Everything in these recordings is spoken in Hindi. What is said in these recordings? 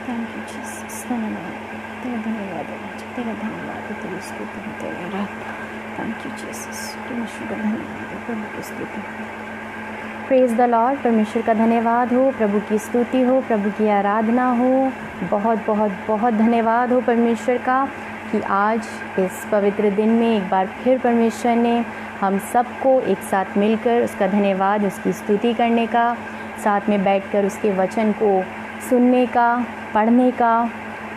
थैंक यू जीसस, धन्यवाद, तेरा धन्यवाद है राजा, तेरा धन्यवाद है, तेरी स्तुति है, तेरा थैंक यू जीसस, परमेश्वर का धन्यवाद है, प्रभु की स्तुति हो। प्रेज़ द लॉर्ड, परमेश्वर का धन्यवाद हो, प्रभु की स्तुति हो, प्रभु की आराधना हो। बहुत बहुत बहुत धन्यवाद हो परमेश्वर का कि आज इस पवित्र दिन में एक बार फिर परमेश्वर ने हम सबको एक साथ मिलकर उसका धन्यवाद, उसकी स्तुति करने का, साथ में बैठकर उसके वचन को सुनने का, पढ़ने का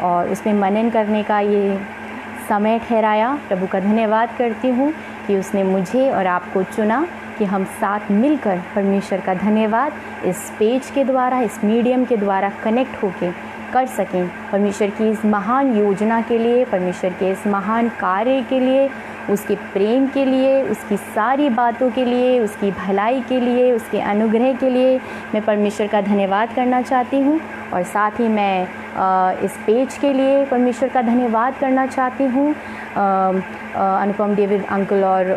और उसमें मनन करने का ये समय ठहराया। प्रभु का धन्यवाद करती हूँ कि उसने मुझे और आपको चुना कि हम साथ मिलकर परमेश्वर का धन्यवाद इस पेज के द्वारा, इस मीडियम के द्वारा कनेक्ट होके कर सकें। परमेश्वर की इस महान योजना के लिए, परमेश्वर के इस महान कार्य के लिए, उसके प्रेम के लिए, उसकी सारी बातों के लिए, उसकी भलाई के लिए, उसके अनुग्रह के लिए मैं परमेश्वर का धन्यवाद करना चाहती हूँ। और साथ ही मैं इस पेज के लिए परमेश्वर का धन्यवाद करना चाहती हूँ। अनुपम डेविड अंकल और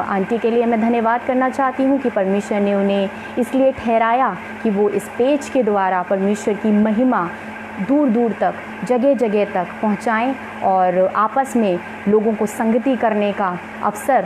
आंटी के लिए मैं धन्यवाद करना चाहती हूँ कि परमेश्वर ने उन्हें इसलिए ठहराया कि वो इस पेज के द्वारा परमेश्वर की महिमा दूर दूर तक, जगह जगह तक पहुँचाएँ और आपस में लोगों को संगति करने का अवसर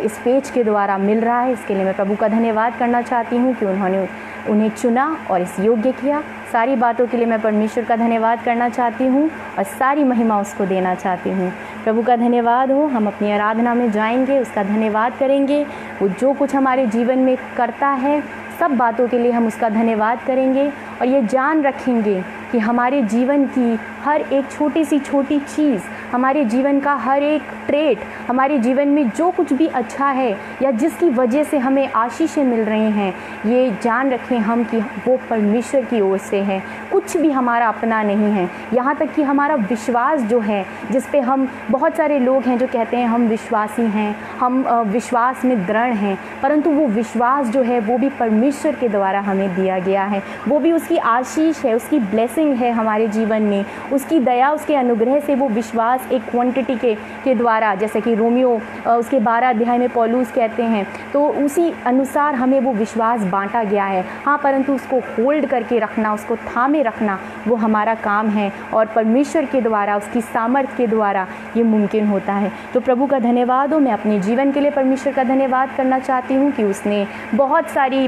इस पेज के द्वारा मिल रहा है। इसके लिए मैं प्रभु का धन्यवाद करना चाहती हूँ कि उन्होंने उन्हें चुना और इस योग्य किया। सारी बातों के लिए मैं परमेश्वर का धन्यवाद करना चाहती हूँ और सारी महिमा उसको देना चाहती हूँ। प्रभु का धन्यवाद हो। हम अपनी आराधना में जाएंगे, उसका धन्यवाद करेंगे। वो जो कुछ हमारे जीवन में करता है, सब बातों के लिए हम उसका धन्यवाद करेंगे और ये जान रखेंगे कि हमारे जीवन की हर एक छोटी सी छोटी चीज़, हमारे जीवन का हर एक ट्रेट, हमारे जीवन में जो कुछ भी अच्छा है या जिसकी वजह से हमें आशीषें मिल रही हैं, ये जान रखें हम कि वो परमेश्वर की ओर से है। कुछ भी हमारा अपना नहीं है। यहाँ तक कि हमारा विश्वास जो है, जिस पे हम, बहुत सारे लोग हैं जो कहते हैं हम विश्वासी हैं, हम विश्वास में दृढ़ हैं, परंतु वो विश्वास जो है वो भी परमेश्वर के द्वारा हमें दिया गया है। वो भी उसकी आशीष है, उसकी ब्लेसिंग है हमारे जीवन में, उसकी दया, उसके अनुग्रह से वो विश्वास एक क्वांटिटी के द्वारा, जैसे कि रोमियो उसके 12 अध्याय में पौलुस कहते हैं, तो उसी अनुसार हमें वो विश्वास बांटा गया है। हाँ, परंतु उसको होल्ड करके रखना, उसको थामे रखना, वो हमारा काम है और परमेश्वर के द्वारा, उसकी सामर्थ्य के द्वारा ये मुमकिन होता है। तो प्रभु का धन्यवाद हो। मैं अपने जीवन के लिए परमेश्वर का धन्यवाद करना चाहती हूँ कि उसने बहुत सारी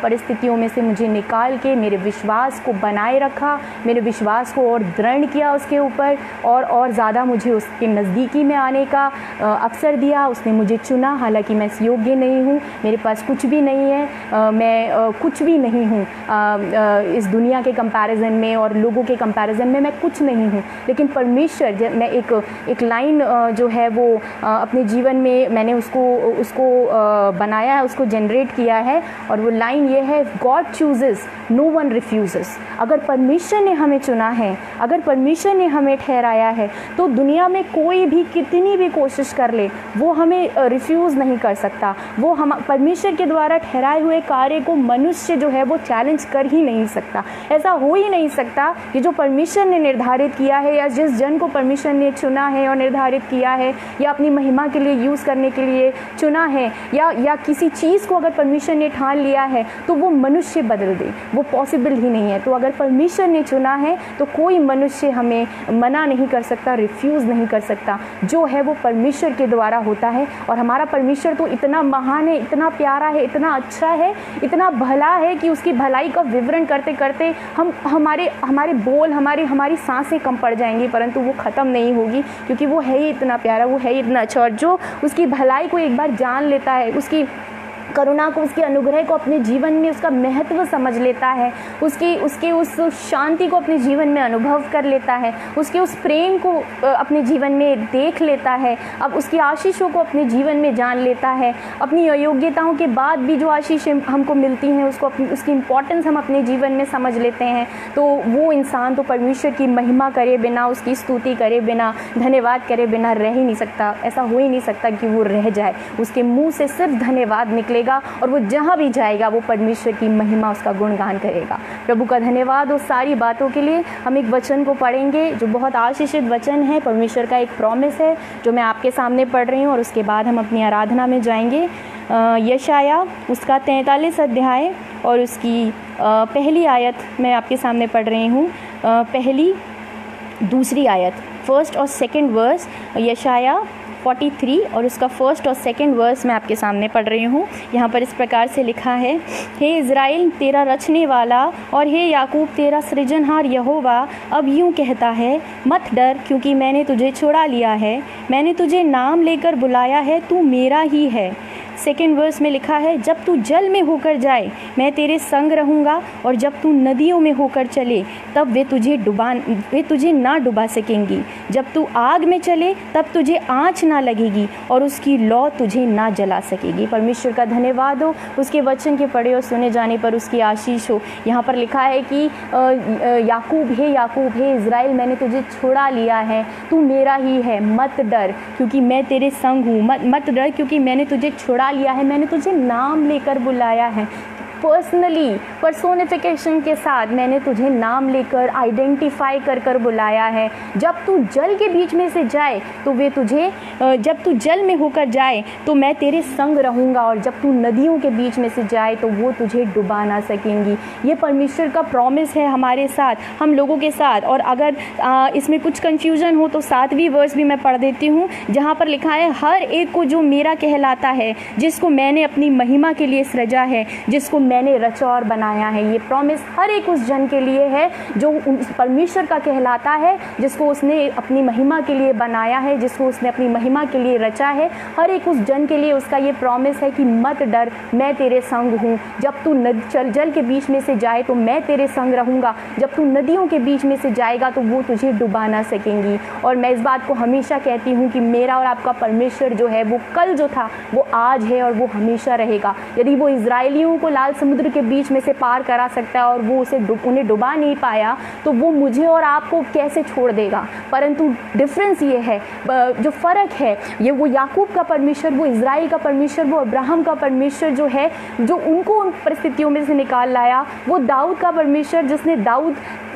परिस्थितियों में से मुझे निकाल के मेरे विश्वास को बनाए रखा, मेरे विश्वास को और दृढ़ किया उसके ऊपर, और ज़्यादा मुझे उसके नज़दीकी में आने का अवसर दिया। उसने मुझे चुना, हालांकि मैं इस योग्य नहीं हूँ, मेरे पास कुछ भी नहीं है, मैं कुछ भी नहीं हूँ इस दुनिया के कंपैरिजन में और लोगों के कंपैरिजन में मैं कुछ नहीं हूँ। लेकिन परमेश्वर, मैं एक लाइन जो है वो अपने जीवन में मैंने उसको बनाया है, उसको जनरेट किया है, और वो लाइन ये है, God chooses, no one refuses. अगर परमेश्वर ने हमें चुना है, अगर परमेश्वर ने हमें ठहराया है, तो दुनिया में कोई भी कितनी भी कोशिश कर ले, वो हमें रिफ्यूज़ नहीं कर सकता। वो हम परमेश्वर के द्वारा ठहराए हुए कार्य को मनुष्य जो है वो चैलेंज कर ही नहीं सकता। ऐसा हो ही नहीं सकता कि जो परमेश्वर ने निर्धारित किया है, या जिस जन को परमेश्वर ने चुना है और निर्धारित किया है, या अपनी महिमा के लिए यूज़ करने के लिए चुना है, या किसी चीज़ को अगर परमेश्वर ने ठान लिया है तो वो मनुष्य बदल दे, वो पॉसिबल ही नहीं है। तो अगर परमेश्वर ने चुना है तो कोई मनुष्य हमें मना नहीं कर सकता, रिफ्यूज़ नहीं कर सकता। जो है वो परमेश्वर के द्वारा होता है। और हमारा परमेश्वर तो इतना महान है, इतना प्यारा है, इतना अच्छा है, इतना भला है कि उसकी भलाई का विवरण करते करते हमारे बोल, हमारी सांसें कम पड़ जाएंगी, परंतु वो ख़त्म नहीं होगी, क्योंकि वो है ही इतना प्यारा, वो है ही इतना अच्छा। और जो उसकी भलाई को एक बार जान लेता है, उसकी करुणा को, उसके अनुग्रह को अपने जीवन में, उसका महत्व समझ लेता है, उसके उस शांति को अपने जीवन में अनुभव कर लेता है, उसके उस प्रेम को अपने जीवन में देख लेता है, अब उसकी आशीषों को अपने जीवन में जान लेता है, अपनी अयोग्यताओं के बाद भी जो आशीषें हमको मिलती हैं उसकी इम्पोर्टेंस हम अपने जीवन में समझ लेते हैं, तो वो इंसान तो परमेश्वर की महिमा करे बिना, उसकी स्तुति करे बिना, धन्यवाद करे बिना रह ही नहीं सकता। ऐसा हो ही नहीं सकता कि वो रह जाए। उसके मुँह से सिर्फ धन्यवाद निकलेगा और वो जहाँ भी जाएगा वो परमेश्वर की महिमा, उसका गुणगान करेगा। प्रभु का धन्यवाद उस सारी बातों के लिए। हम एक वचन को पढ़ेंगे जो बहुत आशीषित वचन है, परमेश्वर का एक प्रॉमिस है जो मैं आपके सामने पढ़ रही हूँ, और उसके बाद हम अपनी आराधना में जाएंगे। यशाया उसका 43 अध्याय और उसकी पहली आयत मैं आपके सामने पढ़ रही हूँ। पहली दूसरी आयत, फर्स्ट और सेकंड वर्स, यशाया 43 और उसका फर्स्ट और सेकंड वर्स मैं आपके सामने पढ़ रही हूँ। यहाँ पर इस प्रकार से लिखा है, हे इज़राइल तेरा रचने वाला और हे याकूब तेरा सृजनहार यहोवा अब यूँ कहता है, मत डर क्योंकि मैंने तुझे छुड़ा लिया है, मैंने तुझे नाम लेकर बुलाया है, तू मेरा ही है। सेकेंड वर्स में लिखा है, जब तू जल में होकर जाए मैं तेरे संग रहूँगा और जब तू नदियों में होकर चले तब वे तुझे ना डुबा सकेंगी, जब तू आग में चले तब तुझे आँच ना लगेगी और उसकी लौ तुझे ना जला सकेगी। परमेश्वर का धन्यवाद हो, उसके वचन के पढ़े और सुने जाने पर उसकी आशीष हो। यहाँ पर लिखा है कि याकूब हे इज़राइल मैंने तुझे छुड़ा लिया है, तू मेरा ही है, मत डर क्योंकि मैं तेरे संग हूँ, मत डर क्योंकि मैंने तुझे छुड़ा लिया है, मैंने तुझे नाम लेकर बुलाया है। पर्सनली पर्सोनिफिकेशन के साथ मैंने तुझे नाम लेकर आइडेंटिफाई कर बुलाया है। जब तू जल के बीच में से जाए तो वे तुझे जब तू जल में होकर जाए तो मैं तेरे संग रहूँगा और जब तू नदियों के बीच में से जाए तो वो तुझे डुबा ना सकेंगी। ये परमेश्वर का प्रॉमिस है हमारे साथ, हम लोगों के साथ। और अगर इसमें कुछ कन्फ्यूजन हो तो 7वीं वर्स भी मैं पढ़ देती हूँ, जहाँ पर लिखा है, हर एक को जो मेरा कहलाता है, जिसको मैंने अपनी महिमा के लिए सृजा है, जिसको मैंने रचा और बनाया है। ये प्रॉमिस हर एक उस जन के लिए है जो परमेश्वर का कहलाता है, जिसको उसने अपनी महिमा के लिए बनाया है, जिसको उसने अपनी महिमा के लिए रचा है। हर एक उस जन के लिए उसका ये प्रॉमिस है कि मत डर, मैं तेरे संग हूँ। जब तू जल के बीच में से जाए तो मैं तेरे संग रहूँगा, जब तू नदियों के बीच में से जाएगा तो वो तुझे डुबा ना सकेंगी। और मैं इस बात को हमेशा कहती हूँ कि मेरा और आपका परमेश्वर जो है वो कल जो था वो आज है और वो हमेशा रहेगा। यदि वो इजराइलियों को लाल समुद्र के बीच में से पार करा सकता है और वो उन्हें डुबा नहीं पाया तो वो मुझे और आपको कैसे छोड़ देगा। परंतु डिफरेंस ये है, जो फ़र्क है, ये वो याकूब का परमेश्वर, वो इज़राइल का परमेश्वर, वो अब्राहम का परमेश्वर जो है, जो उनको उन परिस्थितियों में से निकाल लाया, वो दाऊद का परमेश्वर जिसने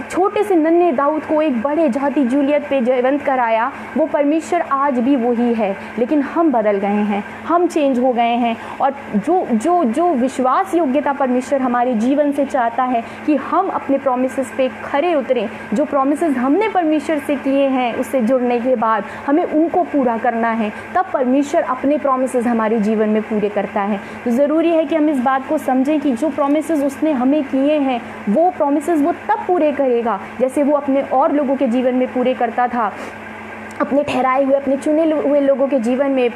छोटे से नन्हे दाऊद को एक बड़े जाति जूलियत पे जीवंत कराया, वो परमेश्वर आज भी वही है। लेकिन हम बदल गए हैं, हम चेंज हो गए हैं। और जो विश्वास योग्यता परमेश्वर हमारे जीवन से चाहता है कि हम अपने प्रोमिसेस पे खरे उतरें, जो प्रोमिसेस हमने परमेश्वर से किए हैं उससे जुड़ने के बाद हमें उनको पूरा करना है, तब परमेश्वर अपने प्रोमिसेस हमारे जीवन में पूरे करता है। तो ज़रूरी है कि हम इस बात को समझें कि जो प्रोमिसेस उसने हमें किए हैं वो प्रोमिसेस वो तब पूरे करेगा जैसे वो अपने और लोगों के जीवन में पूरे करता था, अपने ठहराए हुए, अपने चुने हुए लोगों के जीवन में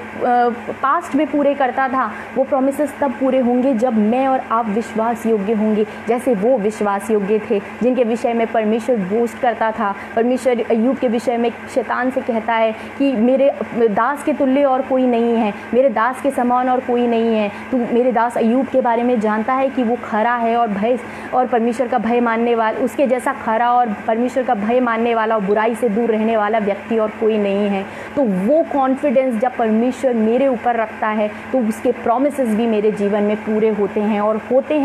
पास्ट में पूरे करता था। वो प्रोमिसेस तब पूरे होंगे जब मैं और आप विश्वास योग्य होंगे, जैसे वो विश्वास योग्य थे जिनके विषय में परमेश्वर बोस्ट करता था। परमेश्वर अय्यूब के विषय में शैतान से कहता है कि मेरे दास के तुल्य और कोई नहीं है, मेरे दास के समान और कोई नहीं है। तू मेरे दास अय्यूब के बारे में जानता है कि वो खरा है और परमेश्वर का भय मानने वाला, उसके जैसा खरा और परमेश्वर का भय मानने वाला और बुराई से दूर रहने वाला व्यक्ति और कोई नहीं है। तो वो कॉन्फिडेंस जब परमेश्वर मेरे ऊपर रखता है तो उसके प्रॉमिसेस भी मेरे जीवन में पूरे होते हैं और होते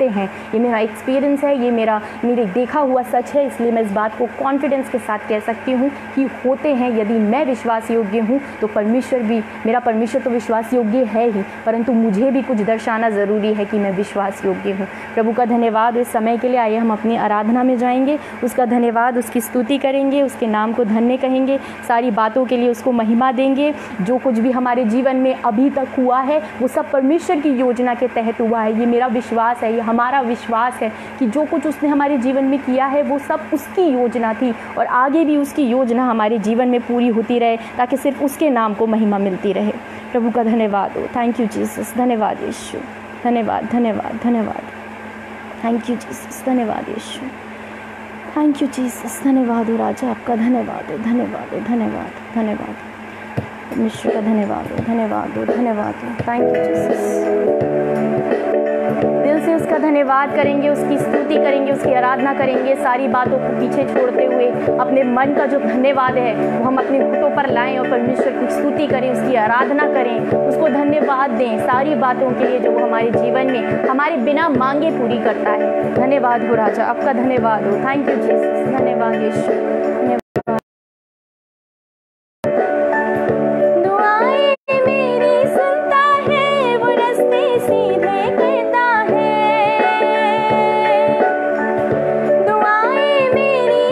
हैं। ये मेरा एक्सपीरियंस है, ये मेरे देखा हुआ सच है, इसलिए मैं इस बात को कॉन्फिडेंस के साथ कह सकती हूँ कि होते हैं। यदि मैं विश्वास योग्य हूँ तो परमेश्वर भी, मेरा परमेश्वर तो विश्वास योग्य है ही, परंतु मुझे भी कुछ दर्शाना ज़रूरी है कि मैं विश्वास योग्य हूँ। प्रभु का धन्यवाद इस समय के लिए। आइए हम अपनी आराधना में जाएंगे, उसका धन्यवाद, उसकी स्तुति करेंगे, उसके नाम को धन्य कहेंगे, सारी बातों के लिए उसको महिमा देंगे। जो कुछ भी हमारे जीवन में अभी तक हुआ है वो सब परमेश्वर की योजना के तहत हुआ है। ये मेरा विश्वास है, ये हमारा विश्वास है कि जो कुछ उसने हमारे जीवन में किया है वो सब उसकी योजना थी और आगे भी उसकी योजना हमारे जीवन में पूरी होती रहे ताकि सिर्फ उसके नाम को महिमा मिलती रहे। प्रभु का धन्यवाद हो। Thank you Jesus. धन्यवाद यीशु। धन्यवाद धन्यवाद धन्यवाद। Thank you Jesus. धन्यवाद यीशु। Thank you Jesus. धन्यवाद हो राजा, आपका धन्यवाद हो, धन्यवाद हो, धन्यवाद, धन्यवाद परमेश्वर का धन्यवाद हो, धन्यवाद हो, धन्यवाद हो। Thank you Jesus. दिल से उसका धन्यवाद करेंगे, उसकी स्तुति करेंगे, उसकी आराधना करेंगे, सारी बातों को पीछे छोड़ते हुए अपने मन का जो धन्यवाद है वो हम अपने घुटनों पर लाएं और परमेश्वर की स्तुति करें, उसकी आराधना करें, उसको धन्यवाद दें सारी बातों के लिए जो वो हमारे जीवन में हमारे बिना मांगे पूरी करता है। धन्यवाद हो राजा, आपका धन्यवाद हो। Thank you Jesus. धन्यवाद यीशु। दुआएं मेरी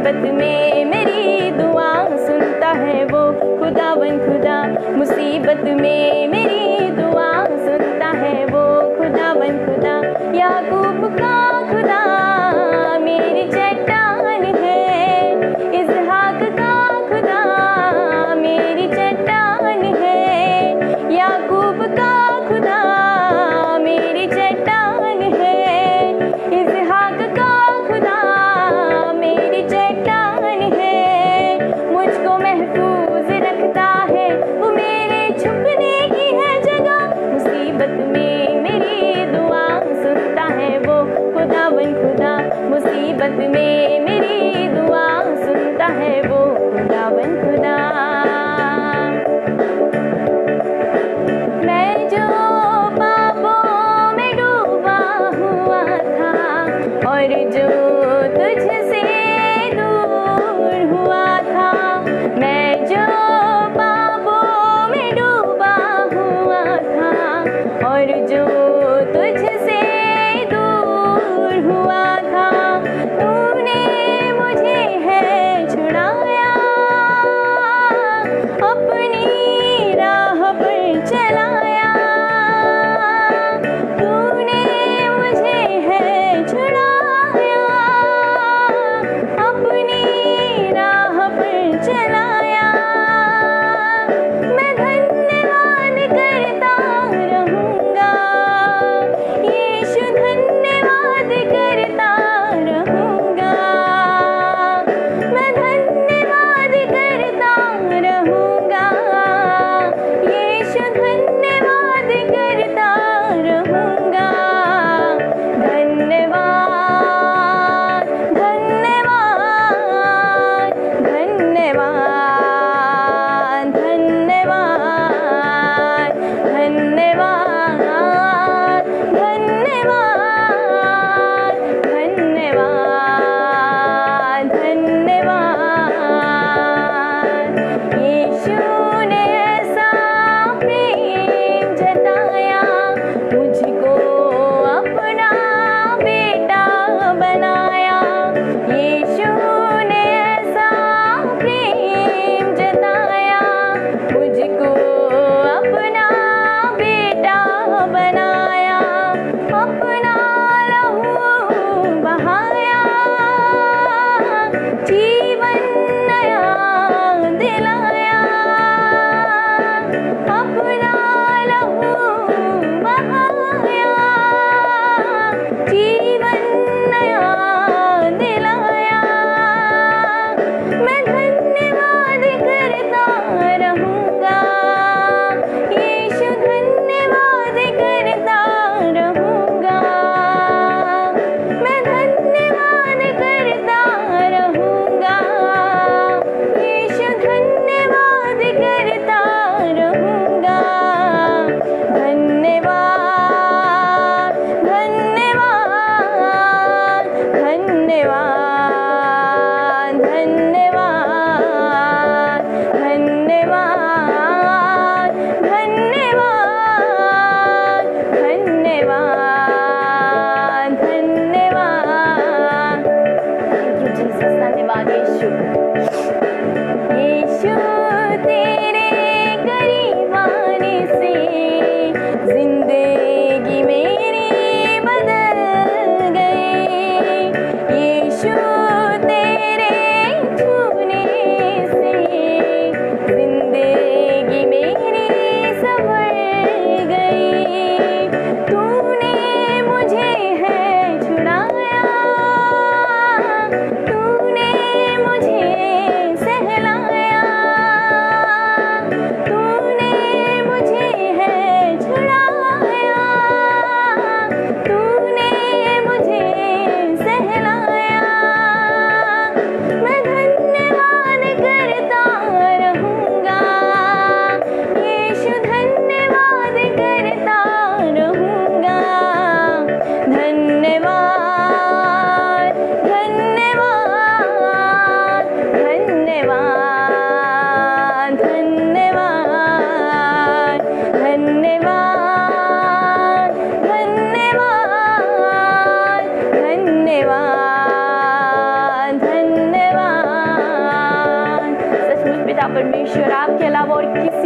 मुसीबत में मेरी दुआ सुनता है वो खुदावन खुदा, मुसीबत में मेरी दुआ सुनता है वो खुदावन खुदा। याकूब का खुदा मेरी चट्टान है, इसहाक का खुदा मेरी चट्टान है, याकूब का खुदा मेरी चट्टान है, इसहाक का खुदा मेरी चट्टान है। मुझको महफूज रखता है वो मेरे छुपने की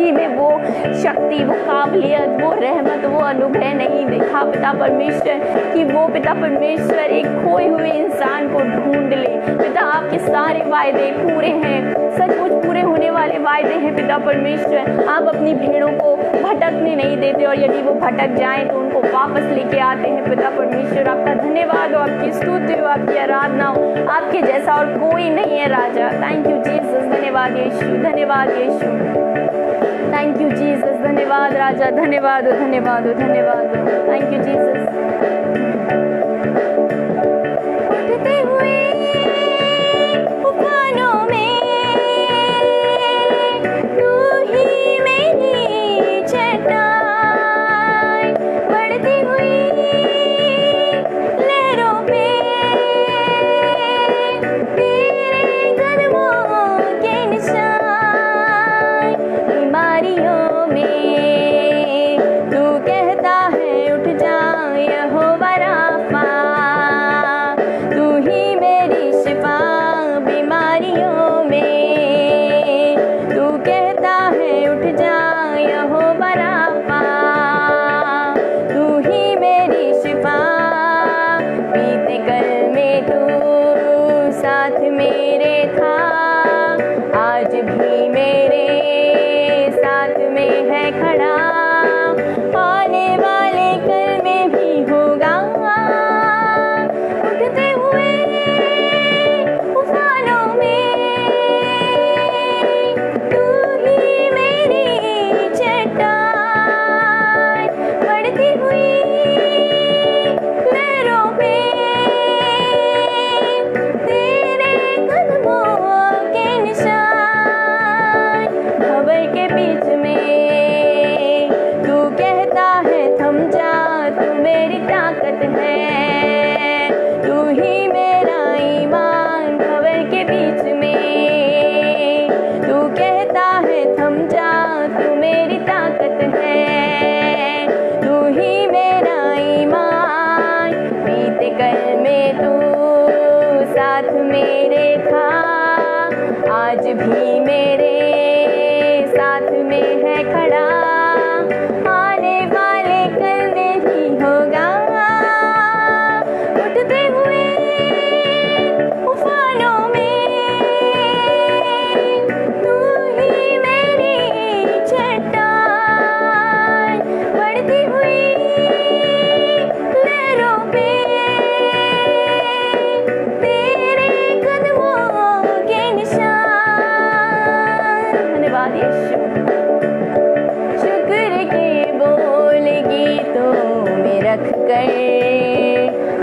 किसी में वो शक्ति, वो काबिलियत, वो रहमत, वो अनुग्रह नहीं देखा पिता परमेश्वर कि वो पिता परमेश्वर एक खोए हुए इंसान को ढूंढ ले। पिता आपके सारे वायदे पूरे हैं, सचमुच पूरे होने वाले वायदे हैं पिता परमेश्वर। आप अपनी भेड़ों को भटकने नहीं देते और यदि वो भटक जाएं तो उनको वापस लेके आते हैं पिता परमेश्वर। आपका धन्यवाद हो, आपकी स्तुति हो, आपकी आराधना हो। आपके जैसा और कोई नहीं है राजा। थैंक यू जीसस, धन्यवाद यीशु, धन्यवाद यीशु, थैंक यू जीसस, धन्यवाद राजा, धन्यवाद हो, धन्यवाद हो, धन्यवाद हो, थैंक यू जीसस। उठते हुए तूफानों में तू ही मेरी चट्टान, बढ़ती हुई लहरों पे तेरे कदमों के निशान, बीमारियों में तू कहता है उठ जा यहोवा राफा, तू ही मेरी शिफा, बीमारियों में तू कहता है उठ जा यहोवा राफा, तू ही मेरी शिफा। बीते कल में तू साथ मेरे था, आज भी मेरे साथ में है खड़ा, आने वाले कल में भी होगा। उठते हुए तूफानों में तू ही मेरी चट्टान, बढ़ती हुई लहरों पे तेरे कदमों के निशान, खबर के बीच में तू कहता है थम जा, तू मेरी ताकत है, तू ही मेरा ईमान। खबर के बीच में तू कहता है थम जा, तू मेरी ताकत है, तू ही मेरा ईमान। बीते कल में तू साथ मेरे था, आज भी मेरे साथ में है खड़ा, आने वाले कल में भी होगा। उठते हुए तूफानों में तू ही मेरी चट्टान, बढ़ती हुई लहरों पे तेरे कदमों के निशान। धन्यवाद यीशु। शुक्र के बोल गीतों में रख कर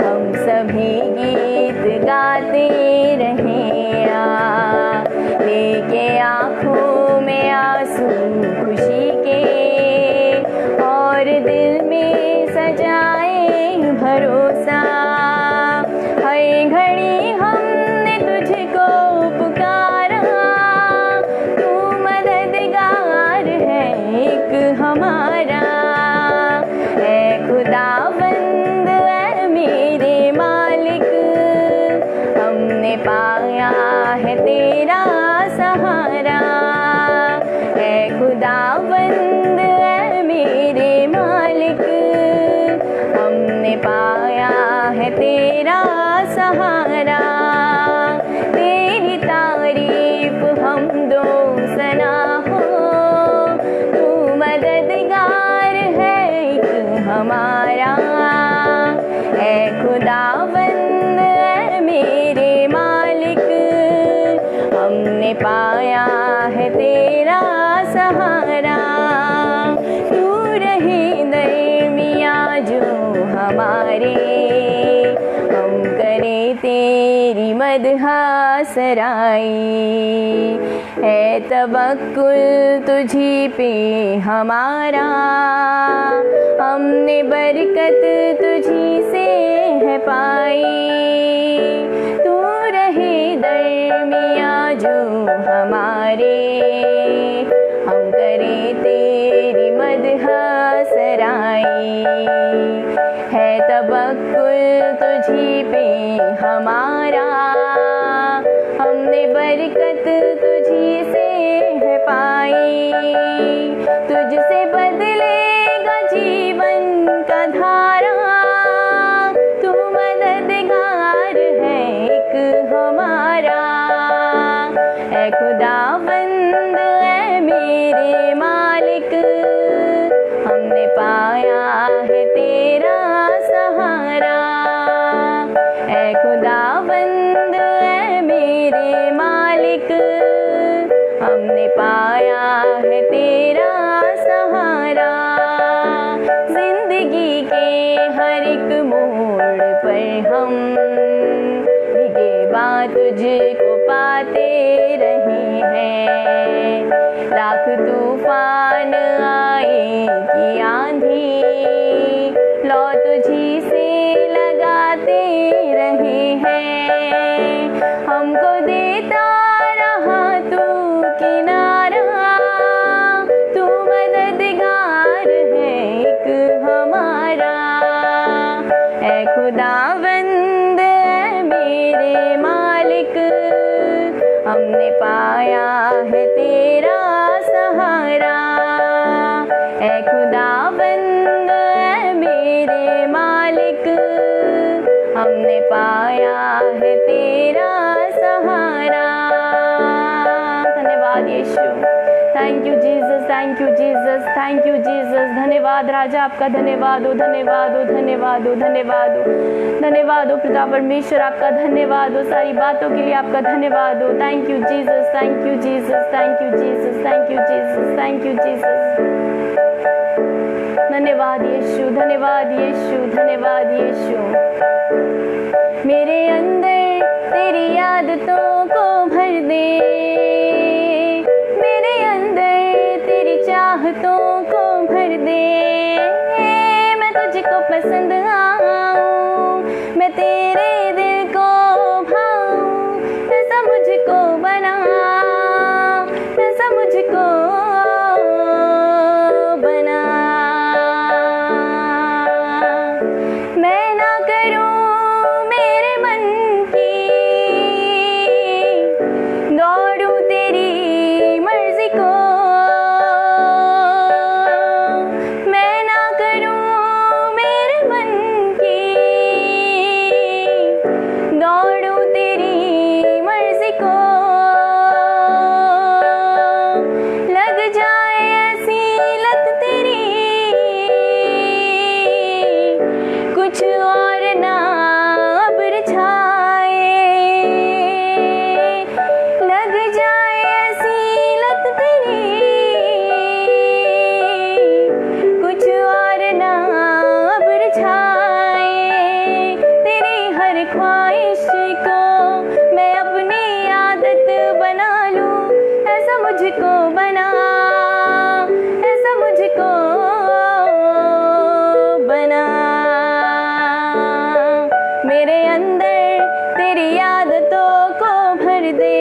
हम सभी गीत गाते रहे, लेके आँखों में आंसू खुशी के और दिल में सजाए भरोसा। हर घड़ी हमने तुझको पुकारा, तू मददगार है एक हमारा। है खुदावंद है मेरे मालिक, हमने पाया है तेरा सहारा। है खुदावंद है मेरे मालिक, हमने पाया है तेरा सहारा। तेरी तारीफ हम दो सना हो, तू मददगार है एक हमारा। है खुदावंद है मेरे मालिक, हमने पाया है तेरा सहारा। तू रहे दरमिया जो हमारे, हम करें तेरी मदहासराई। है तवक्कुल तुझी पे हमारा, हमने बरकत तुझी से है पाई। तू रहे दरमिया जो हमारे, हम करें तेरी मदहासराई। है तवक्कुल तुझी पे हमारा, हमने बरकत तुझी से है पाई। तुझको पाते रहे हैं। लाख तूफान आए कि आंधी, लौ तुझी से लगाते रहे हैं। हमको देता रहा तू किनारा, तू मददगार है एक हमारा। ऐ खुदावंद ऐ मेरे मालिक, हमने पाया है तेरा सहारा। ऐ खुदावंद ऐ मेरे मालिक, हमने पाया है तेरा सहारा। धन्यवाद Yeshu, thank you Jesus, thank you Jesus, thank you Jesus. धन्यवाद राजा, आपका धन्यवाद हो, धन्यवाद हो, धन्यवाद हो, धन्यवाद हो, धन्यवाद हो पिता परमेश्वर, आपका धन्यवाद हो, सारी बातों के लिए आपका धन्यवाद हो। Thank you Jesus, thank you Jesus, thank you Jesus, thank you Jesus, thank you Jesus. धन्यवाद यीशु, धन्यवाद यीशु, धन्यवाद यीशु। मेरे अंदर तेरी आदतों को भर दे, मेरे अंदर तेरी चाहतों को भर दे। मैं तुझको पसंद आऊं, मैं तेरे दिल को भाऊं, ऐसा मुझको बना, ऐसा मुझको बना। मैं ना करूं मेरे मन की, दौड़ूं तेरी मर्जी को। मैं ना करूं मेरे मन की, दौड़ूं तेरी मर्जी को। लग जाए ऐसी लत तेरी, कुछ और ना अब्र छाए। लग जाए ऐसी लत तेरी, कुछ और ना अब्र छाए। तेरी हर ख्वाहिश को मैं अपनी आदत बना लूं, ऐसा मुझको बना, ऐसा मुझको बना। मेरे अंदर तेरी आदतों को भर दे,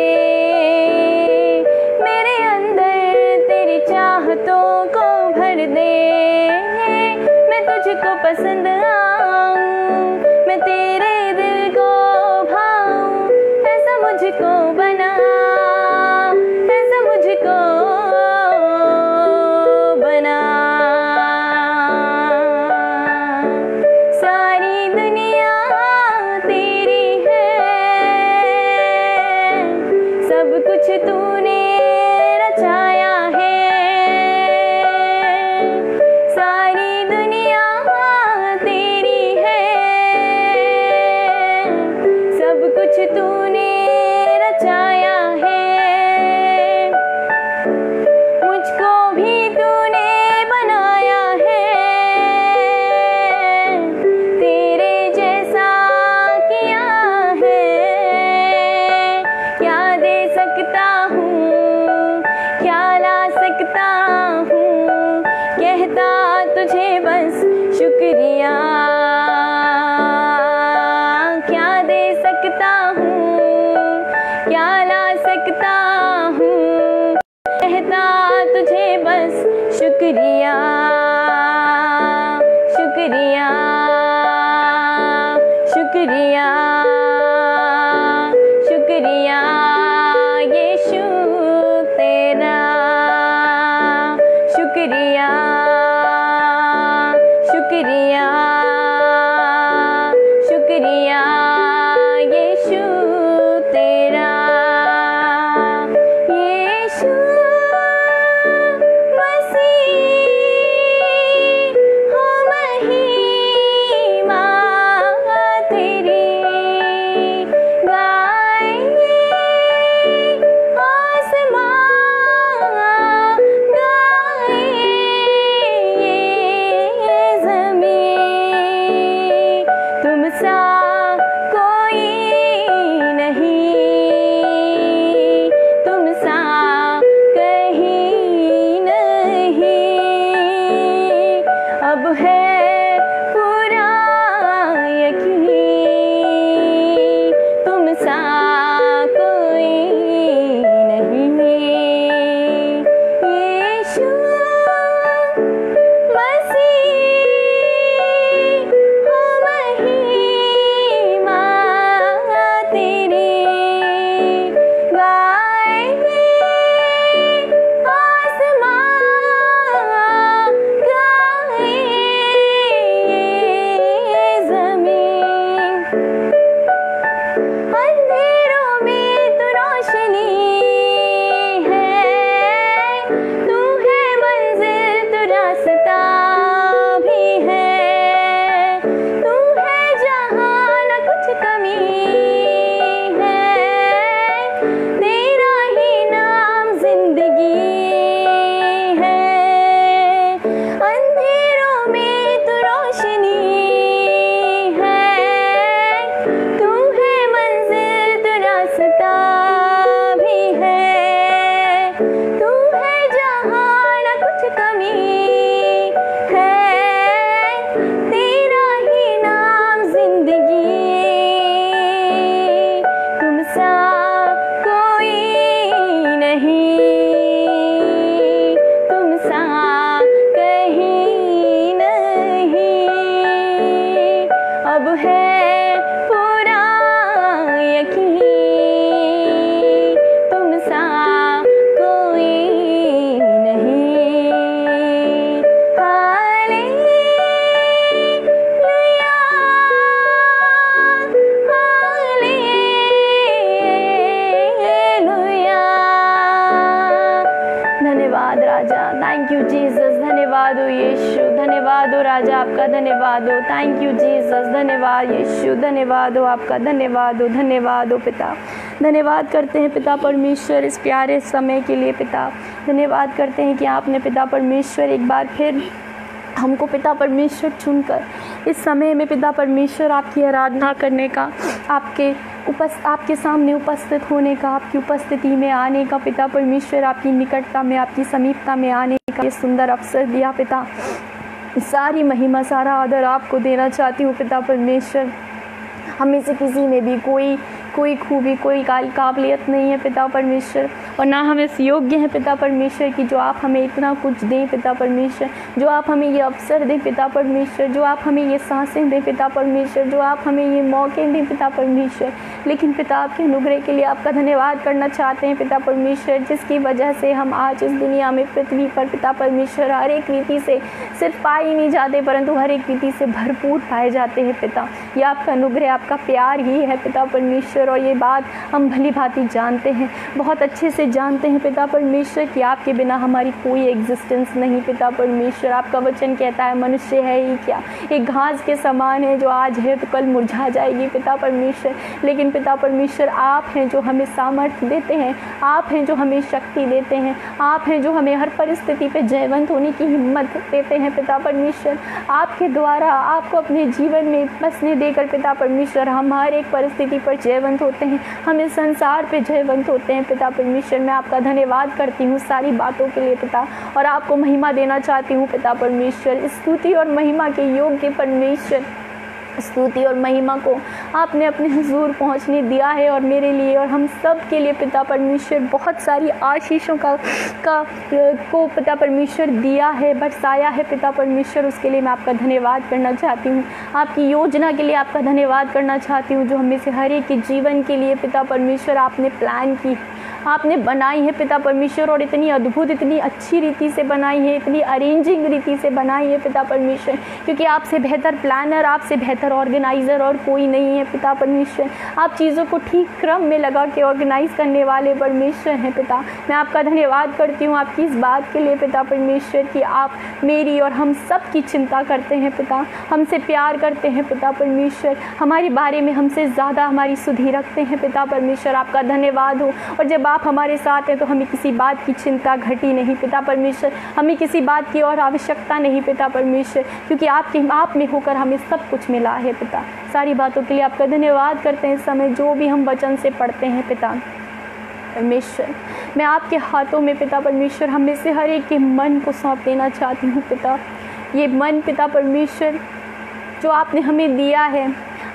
मेरे अंदर तेरी चाहतों को भर दे। मैं तुझको पसंद आऊं, मैं तेरे दिल को भाऊं, ऐसा मुझको बना, ऐसा मुझको बना। सारी दुनिया तेरी है, सब कुछ तूने रचाया है। सारी दुनिया तेरी है, सब कुछ तूने रचाया है। मुझको भी तूने बनाया है, तेरे जैसा किया है। क्या दे सकता हूँ, क्या ला सकता हूँ, कहता तुझे बस शुक्रिया। क्या दे सकता हूँ, क्या ला सकता हूँ, कहता तुझे बस शुक्रिया, शुक्रिया, शुक्रिया, शुक्रिया यीशु तेरा। शुक्रिया, शुक्रिया, शुक्रिया यीशु तेरा। यीशु मसीह हो महिमा तेरी। धन्यवाद हो यीशु, धन्यवाद हो राजा, आपका धन्यवाद हो। थैंक यू जीसस, धन्यवाद यीशु, धन्यवाद हो आपका, धन्यवाद हो, धन्यवाद हो पिता। धन्यवाद करते हैं पिता परमेश्वर इस प्यारे समय के लिए पिता। धन्यवाद करते हैं कि आपने पिता परमेश्वर एक बार फिर हमको पिता परमेश्वर चुनकर इस समय में पिता परमेश्वर आपकी आराधना करने का, आपके सामने उपस्थित होने का, आपकी उपस्थिति में आने का पिता परमेश्वर, आपकी निकटता में, आपकी समीपता में आने का ये सुंदर अवसर दिया पिता। सारी महिमा, सारा आदर आपको देना चाहती हूँ पिता परमेश्वर। हमें से किसी में भी कोई खूबी, कोई काबिलियत नहीं है पिता परमेश्वर, और ना हम इस योग्य हैं पिता परमेश्वर कि जो आप हमें इतना कुछ दें पिता परमेश्वर, जो आप हमें ये अवसर दें पिता परमेश्वर, जो आप हमें ये सांसें दें पिता परमेश्वर, जो आप हमें ये मौके दें पिता परमेश्वर। लेकिन पिता आपके अनुग्रह के लिए आपका धन्यवाद करना चाहते हैं पिता परमेश्वर, जिसकी वजह से हम आज इस दुनिया में पृथ्वी पर पिता परमेश्वर हर एक रीति से सिर्फ पाए ही नहीं जाते, परंतु हर एक रीति से भरपूर पाए जाते हैं पिता। ये आपका अनुग्रह, आपका प्यार ही है पिता परमेश्वर, और ये बात हम भली भांति जानते हैं, बहुत अच्छे से जानते हैं पिता परमेश्वर कि आपके बिना हमारी कोई एग्जिस्टेंस नहीं पिता परमेश्वर। आपका वचन कहता है मनुष्य है ही क्या, एक घास के समान है, जो आज है तो कल मुरझा जाएगी पिता परमेश्वर। लेकिन पिता परमेश्वर आप हैं जो हमें सामर्थ्य देते हैं, आप हैं जो हमें शक्ति देते हैं, आप हैं जो हमें हर परिस्थिति पे जयवंत होने की हिम्मत देते हैं पिता परमेश्वर। आपके द्वारा आपको अपने जीवन में बसने देकर पिता परमेश्वर हम हर एक परिस्थिति पर जयवंत होते हैं, हम इस संसार पे जयवंत होते हैं पिता परमेश्वर। मैं आपका धन्यवाद करती हूँ सारी बातों के लिए पिता, और आपको महिमा देना चाहती हूँ पिता परमेश्वर। स्तुति और महिमा के योग्य परमेश्वर, स्तुति और महिमा को आपने अपने हुजूर पहुंचने दिया है, और मेरे लिए और हम सब के लिए पिता परमेश्वर बहुत सारी आशीषों को पिता परमेश्वर दिया है, बरसाया है पिता परमेश्वर। उसके लिए मैं आपका धन्यवाद करना चाहती हूँ, आपकी योजना के लिए आपका धन्यवाद करना चाहती हूँ, जो हमें से हर एक के जीवन के लिए पिता परमेश्वर आपने प्लान की, आपने बनाई है पिता परमेश्वर, और इतनी अद्भुत, इतनी अच्छी रीति से बनाई है, इतनी अरेंजिंग रीति से बनाई है पिता परमेश्वर, क्योंकि आपसे बेहतर प्लानर, आपसे बेहतर ऑर्गेनाइज़र और कोई नहीं है पिता परमेश्वर। आप चीज़ों को ठीक क्रम में लगा के ऑर्गेनाइज करने वाले परमेश्वर हैं पिता। मैं आपका धन्यवाद करती हूँ आपकी इस बात के लिए पिता परमेश्वर कि आप मेरी और हम सब की चिंता करते हैं पिता, हमसे प्यार करते हैं पिता परमेश्वर, हमारे बारे में हमसे ज़्यादा हमारी सुधि रखते हैं पिता परमेश्वर। आपका धन्यवाद हो। और जब आप हमारे साथ हैं तो हमें किसी बात की चिंता घटी नहीं पिता परमेश्वर, हमें किसी बात की और आवश्यकता नहीं पिता परमेश्वर, क्योंकि आप में होकर हमें सब कुछ मिला है पिता। सारी बातों के लिए आपका धन्यवाद करते हैं। इस समय जो भी हम वचन से पढ़ते हैं पिता परमेश्वर, मैं आपके हाथों में पिता परमेश्वर हम में से हर एक के मन को सौंप देना चाहती हूँ पिता। ये मन पिता परमेश्वर जो आपने हमें दिया है,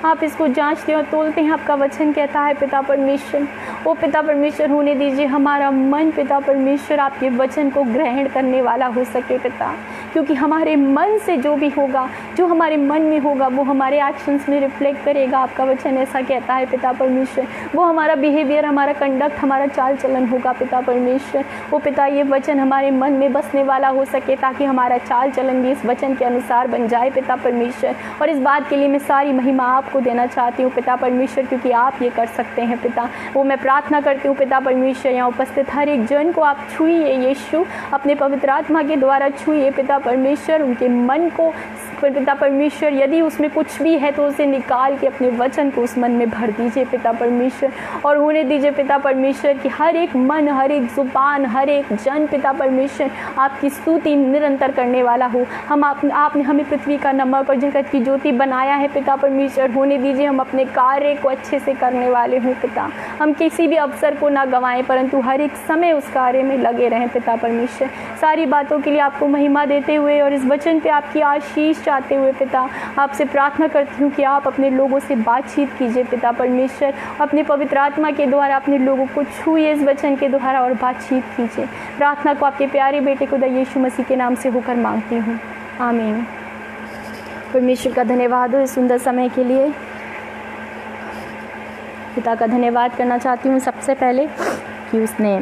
आप इसको जांचते और तोलते हैं। आपका वचन कहता है पिता परमेश्वर, ओ पिता परमेश्वर होने दीजिए हमारा मन पिता परमेश्वर आपके वचन को ग्रहण करने वाला हो सके पिता, क्योंकि हमारे मन से जो भी होगा, जो हमारे मन में होगा, वो हमारे एक्शंस में रिफ्लेक्ट करेगा। आपका वचन ऐसा कहता है पिता परमेश्वर, वो हमारा बिहेवियर, हमारा कंडक्ट, हमारा चाल चलन होगा पिता परमेश्वर। वो पिता ये वचन हमारे मन में बसने वाला हो सके, ताकि हमारा चाल चलन भी इस वचन के अनुसार बन जाए पिता परमेश्वर। और इस बात के लिए मैं सारी महिमा आपको देना चाहती हूँ पिता परमेश्वर, क्योंकि आप ये कर सकते हैं पिता। वो मैं प्रार्थना करती हूँ पिता परमेश्वर, यहाँ उपस्थित हर एक जन को आप छुइए यीशु, अपने पवित्र आत्मा के द्वारा छुइए पिता परमेश्वर, उनके मन को पिता परमेश्वर, यदि उसमें कुछ भी है तो उसे निकाल के अपने वचन को उस मन में भर दीजिए पिता परमेश्वर। और होने दीजिए पिता परमेश्वर कि हर एक मन, हर एक जुबान, हर एक जन पिता परमेश्वर आपकी स्तुति निरंतर करने वाला हो। आपने हमें पृथ्वी का नमक और जगत की ज्योति बनाया है पिता परमेश्वर। होने दीजिए हम अपने कार्य को अच्छे से करने वाले हों पिता, हम किसी भी अवसर को ना गंवाएं, परंतु हर एक समय उस कार्य में लगे रहें पिता परमेश्वर। सारी बातों के लिए आपको महिमा देते हुए और इस वचन पे आपकी आशीष चाहते हुए पिता, आपसे प्रार्थना करती हूँ कि आप अपने लोगों से बातचीत कीजिए पिता परमेश्वर, अपने पवित्र आत्मा के द्वारा अपने लोगों को छुइए इस वचन के द्वारा और बातचीत कीजिए। प्रार्थना को आपके प्यारे बेटे खुदा यीशु मसीह के नाम से होकर मांगती हूँ, आमीन। परमेश्वर का धन्यवाद हो इस सुंदर समय के लिए। पिता का धन्यवाद करना चाहती हूँ सबसे पहले कि उसने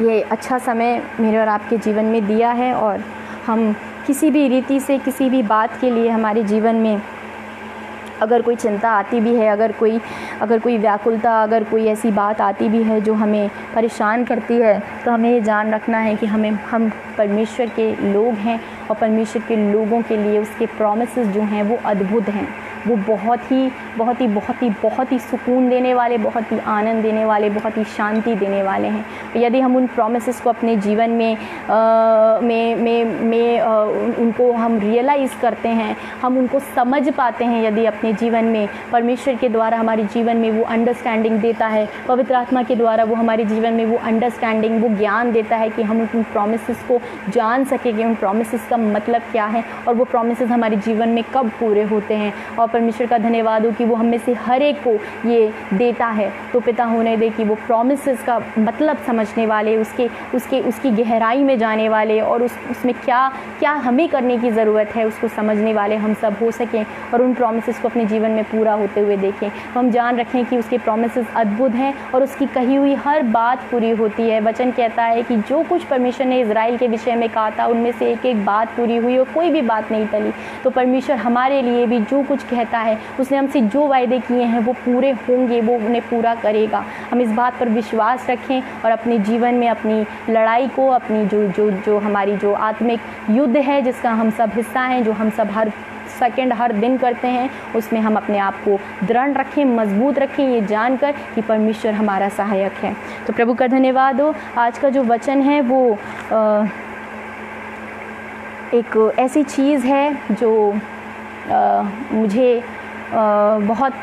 ये अच्छा समय मेरे और आपके जीवन में दिया है, और हम किसी भी रीति से, किसी भी बात के लिए हमारे जीवन में अगर कोई चिंता आती भी है, अगर कोई व्याकुलता, अगर कोई ऐसी बात आती भी है जो हमें परेशान करती है, तो हमें ये जान रखना है कि हम परमेश्वर के लोग हैं और परमेश्वर के लोगों के लिए उसके प्रॉमिसेस जो हैं वो अद्भुत हैं। वो बहुत ही सुकून देने वाले, बहुत ही आनंद देने वाले, बहुत ही शांति देने वाले हैं। यदि हम उन प्रॉमिसेस को अपने जीवन में उनको हम रियलाइज़ करते हैं, हम उनको समझ पाते हैं, यदि अपने जीवन में परमेश्वर के द्वारा हमारे जीवन में वो अंडरस्टैंडिंग देता है, पवित्र आत्मा के द्वारा वो हमारे जीवन में वो अंडरस्टैंडिंग, वो ज्ञान देता है कि हम उन प्रॉमिसेस को जान सकें कि उन प्रॉमिसेस का मतलब क्या है और वो प्रॉमिसेस हमारे जीवन में कब पूरे होते हैं। और परमेश्वर का धन्यवाद हो कि वो हम में से हर एक को ये देता है। तो पिता होने दे कि वो प्रॉमिसेस का मतलब समझने वाले, उसकी गहराई में जाने वाले और उसमें क्या हमें करने की ज़रूरत है उसको समझने वाले हम सब हो सकें और उन प्रॉमिसेस को अपने जीवन में पूरा होते हुए देखें। हम जान रखें कि उसके प्रॉमिसेस अद्भुत हैं और उसकी कही हुई हर बात पूरी होती है। वचन कहता है कि जो कुछ परमेश्वर ने इज़राइल के विषय में कहा था उनमें से एक एक बात पूरी हुई और कोई भी बात नहीं टली। तो परमेश्वर हमारे लिए भी जो कुछ कहता है, उसने हमसे जो वायदे किए हैं वो पूरे होंगे, वो उन्हें पूरा करेगा। हम इस बात पर विश्वास रखें और अपने जीवन में अपनी लड़ाई को, अपनी जो हमारी जो आत्मिक युद्ध है जिसका हम सब हिस्सा हैं, जो हम सब हर सेकंड हर दिन करते हैं, उसमें हम अपने आप को दृढ़ रखें, मजबूत रखें, ये जानकर कि परमेश्वर हमारा सहायक है। तो प्रभु का धन्यवाद हो। आज का जो वचन है वो एक ऐसी चीज़ है जो मुझे बहुत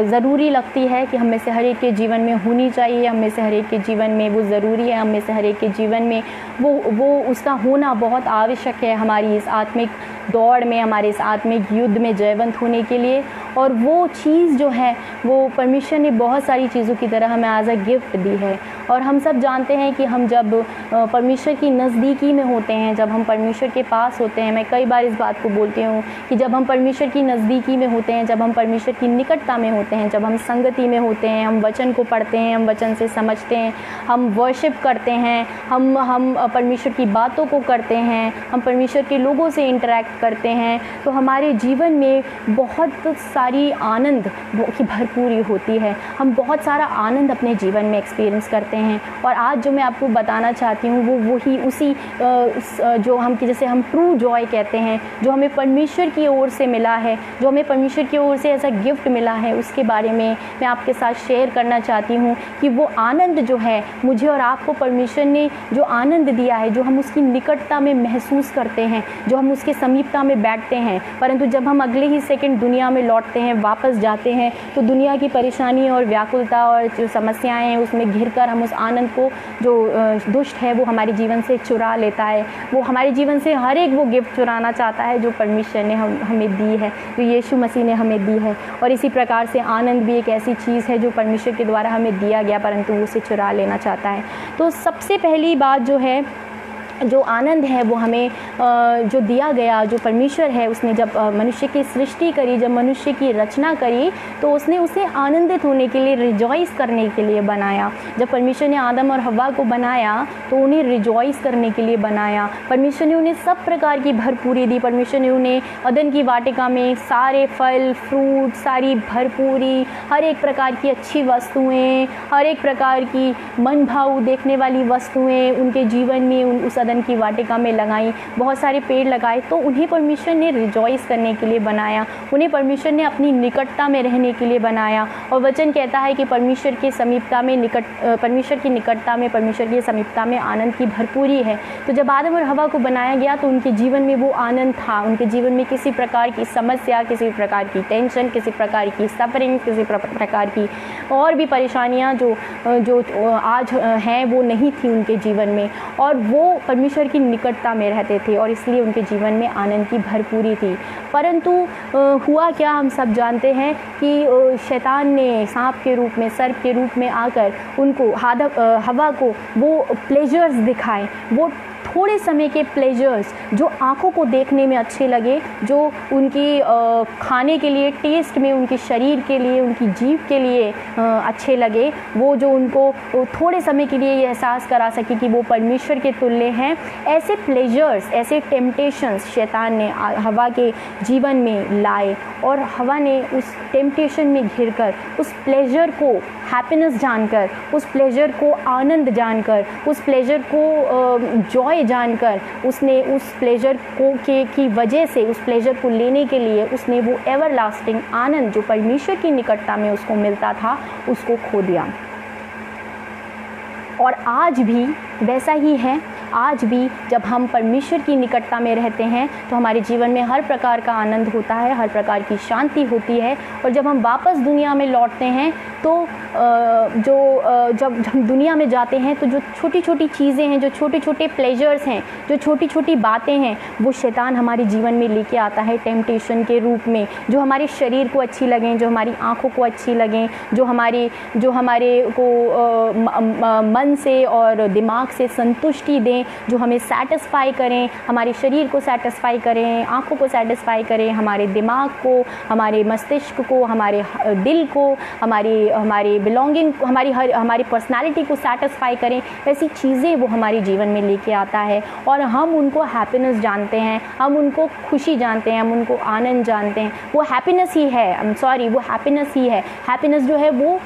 ज़रूरी लगती है कि हम में से हर एक के जीवन में होनी चाहिए। हम में से हर एक के जीवन में वो ज़रूरी है, हम में से हर एक के जीवन में वो उसका होना बहुत आवश्यक है हमारी इस आत्मिक दौड़ में, हमारे इस आत्मिक युद्ध में जयवंत होने के लिए। और वो चीज़ जो है वो परमेश्वर ने बहुत सारी चीज़ों की तरह हमें एज अ गिफ्ट दी है। और हम सब जानते हैं कि हम जब परमेश्वर की नज़दीकी में होते हैं, जब हम परमेश्वर के पास होते हैं, मैं कई बार इस बात को बोलती हूँ कि जब हम परमेश्वर की नज़दीकी में होते हैं, जब हम परमेश्वर की निकटता में होते हैं, जब हम संगति में होते हैं, हम वचन को पढ़ते हैं, हम वचन से समझते हैं, हम वर्शिप करते हैं, हम परमेश्वर की बातों को करते हैं, हम परमेश्वर के लोगों से इंटरेक्ट करते हैं, तो हमारे जीवन में बहुत सारी आनंद की भरपूरी होती है। हम बहुत सारा आनंद अपने जीवन में एक्सपीरियंस करते हैं। और आज जो मैं आपको बताना चाहती हूँ वो वही उसी जो जैसे हम ट्रू जॉय कहते हैं, जो हमें परमेश्वर की ओर से मिला है, जो हमें परमेश्वर की ओर से ऐसा गिफ्ट मिला है, उसके बारे में मैं आपके साथ शेयर करना चाहती हूँ कि वो आनंद जो है मुझे और आपको परमेश्वर ने जो आनंद दिया है, जो हम उसकी निकटता में महसूस करते हैं, जो हम उसके समीपता में बैठते हैं, परंतु जब हम अगले ही सेकंड दुनिया में लौटते हैं, वापस जाते हैं, तो दुनिया की परेशानी और व्याकुलता और जो समस्याएं हैं उसमें घिरकर हम उस आनंद को, जो दुष्ट है वो हमारे जीवन से चुरा लेता है। वो हमारे जीवन से हर एक वो गिफ्ट चुराना चाहता है जो परमेश्वर ने हमें दी है, जो यीशु मसीह ने हमें दी है। और इसी प्रकार से आनंद भी एक ऐसी चीज़ है जो परमेश्वर के द्वारा हमें दिया गया, परंतु वो उसे चुरा लेना चाहता है। तो सबसे पहली बात जो है, जो आनंद है वो हमें जो दिया गया, जो परमेश्वर है उसने जब मनुष्य की सृष्टि करी, जब मनुष्य की रचना करी, तो उसने उसे आनंदित होने के लिए, रिजॉइस करने के लिए बनाया। जब परमेश्वर ने आदम और हव्वा को बनाया तो उन्हें रिजॉइस करने के लिए बनाया। परमेश्वर ने उन्हें सब प्रकार की भरपूरी दी। परमेश्वर ने उन्हें अदन की वाटिका में सारे फल फ्रूट, सारी भरपूरी, हर एक प्रकार की अच्छी वस्तुएं, हर एक प्रकार की मन भाव देखने वाली वस्तुएं उनके जीवन में उस अदन की वाटिका में लगाई। बहुत सारे पेड़ लगाए। तो उन्हें परमेश्वर ने रिजॉइस करने के लिए बनाया, उन्हें परमेश्वर ने अपनी निकटता में रहने के लिए बनाया। और वचन कहता है कि परमेश्वर की समीपता में परमेश्वर की निकटता में, परमेश्वर की समीपता में आनंद की भरपूरी है। तो जब आदम और हवा को बनाया गया तो उनके जीवन में वो आनंद था। उनके जीवन में किसी प्रकार की समस्या, किसी प्रकार की टेंशन, किसी प्रकार की सफरिंग, किसी प्रकार की और भी परेशानियां जो आज हैं वो नहीं थी उनके जीवन में। और वो परमेश्वर की निकटता में रहते थे और इसलिए उनके जीवन में आनंद की भरपूरी थी। परंतु हुआ क्या, हम सब जानते हैं कि शैतान ने सांप के रूप में, सर्प के रूप में आकर उनको हवा को वो प्लेजर्स दिखाए, वो थोड़े समय के प्लेजर्स जो आँखों को देखने में अच्छे लगे, जो उनकी खाने के लिए, टेस्ट में, उनके शरीर के लिए, उनकी जीभ के लिए अच्छे लगे, वो जो उनको थोड़े समय के लिए ये एहसास करा सके कि वो परमेश्वर के तुल्य हैं, ऐसे प्लेजर्स, ऐसे टेम्पटेशंस शैतान ने हवा के जीवन में लाए और हवा ने उस टेम्पटेशन में घिरकर, उस प्लेजर को हैप्पीनेस जानकर, उस प्लेजर को आनंद जानकर, उस प्लेजर को जॉय जानकर, उसने उस प्लेजर को की वजह से, उस प्लेजर को लेने के लिए उसने वो एवरलास्टिंग आनंद जो परमेश्वर की निकटता में उसको मिलता था, उसको खो दिया। और आज भी वैसा ही है। आज भी जब हम परमेश्वर की निकटता में रहते हैं तो हमारे जीवन में हर प्रकार का आनंद होता है, हर प्रकार की शांति होती है। और जब हम वापस दुनिया में लौटते हैं तो जब हम दुनिया में जाते हैं तो जो छोटी छोटी चीज़ें हैं, जो छोटे छोटे प्लेजर्स हैं, जो छोटी छोटी बातें हैं, वो शैतान हमारे जीवन में लेके आता है टेम्पटेशन के रूप में, जो हमारे शरीर को अच्छी लगें, जो हमारी आँखों को अच्छी लगें, जो हमारे को मन से और दिमाग से संतुष्टि दें, जो हमें सेटिस्फाई करें, हमारे शरीर को सेटिस्फाई करें, आँखों को सेटिस्फाई करें, हमारे दिमाग को, हमारे मस्तिष्क को, हमारे दिल को, हमारी बिलोंगिंग, हमारी पर्सनालिटी को सेटिस्फाई करें, ऐसी चीज़ें वो हमारे जीवन में लेके आता है। और हम उनको हैप्पीनेस जानते हैं, हम उनको खुशी जानते हैं, हम उनको आनंद जानते हैं। वो हैप्पीनेस ही है, वो हैप्पीनेस ही है। हैप्पीनेस जो है वो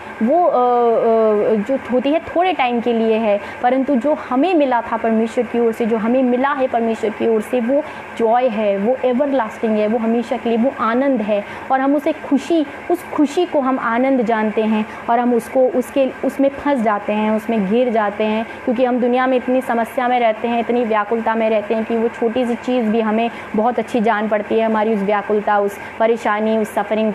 जो होती है थोड़े टाइम के लिए है, परंतु जो हमें मिला था परमेश्वर की ओर से, जो हमें मिला है परमेश्वर की ओर से, वो जॉय है, वो एवरलास्टिंग है, वो हमेशा के लिए, वो आनंद है। और हम उस खुशी को हम आनंद जानते हैं और हम उसमें फंस जाते हैं, उसमें घिर जाते हैं, क्योंकि हम दुनिया में इतनी समस्या में रहते हैं, इतनी व्याकुलता में रहते हैं कि वो छोटी सी चीज़ भी हमें बहुत अच्छी जान पड़ती है। हमारी उस व्याकुलता, उस परेशानी, उस सफ़रिंग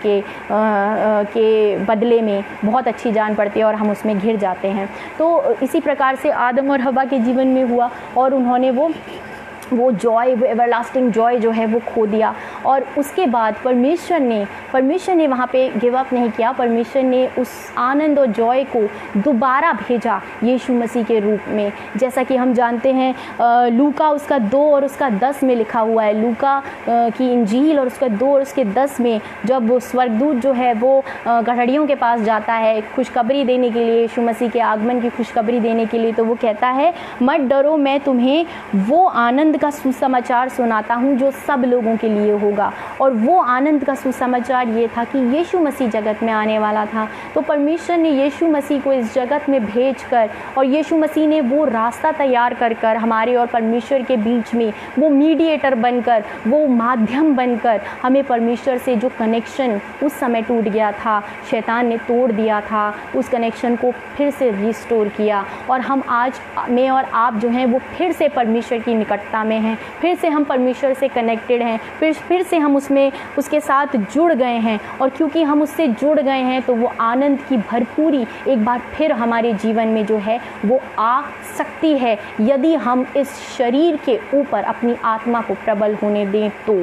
के बदले में बहुत अच्छी जान पड़ती है और हम उसमें घिर जाते हैं। तो इसी प्रकार से आदम और हवा के जीवन में हुआ और उन्होंने वो जॉय, वो एवरलास्टिंग जॉय जो है वो खो दिया। और उसके बाद परमेश्वर ने वहाँ पे गिव अप नहीं किया। परमेश्वर ने उस आनंद और जॉय को दोबारा भेजा यीशु मसीह के रूप में। जैसा कि हम जानते हैं लूका उसका 2 और उसका 10 में लिखा हुआ है, लूका की इंजील और उसका 2 और उसके 10 में, जब वो स्वर्गदूत जो है वो गड़हड़ियों के पास जाता है खुशखबरी देने के लिए, यीशु मसीह के आगमन की खुशखबरी देने के लिए, तो वो कहता है, मत डरो, मैं तुम्हें वो आनंद का सुसमाचार सुनाता हूँ जो सब लोगों के लिए होगा। और वो आनंद का सुसमाचार ये था कि यीशु मसीह जगत में आने वाला था। तो परमेश्वर ने यीशु मसीह को इस जगत में भेजकर, और यीशु मसीह ने वो रास्ता तैयार कर हमारे और परमेश्वर के बीच में वो मीडिएटर बनकर, वो माध्यम बनकर, हमें परमेश्वर से जो कनेक्शन उस समय टूट गया था, शैतान ने तोड़ दिया था, उस कनेक्शन को फिर से रिस्टोर किया। और हम आज, मैं और आप जो हैं, वो फिर से परमेश्वर की निकटता में हैं, फिर से हम परमेश्वर से कनेक्टेड हैं, फिर से हम उसके साथ जुड़ गए हैं। और क्योंकि हम उससे जुड़ गए हैं तो वो आनंद की भरपूरी एक बार फिर हमारे जीवन में जो है वो आ सकती है, यदि हम इस शरीर के ऊपर अपनी आत्मा को प्रबल होने दें। तो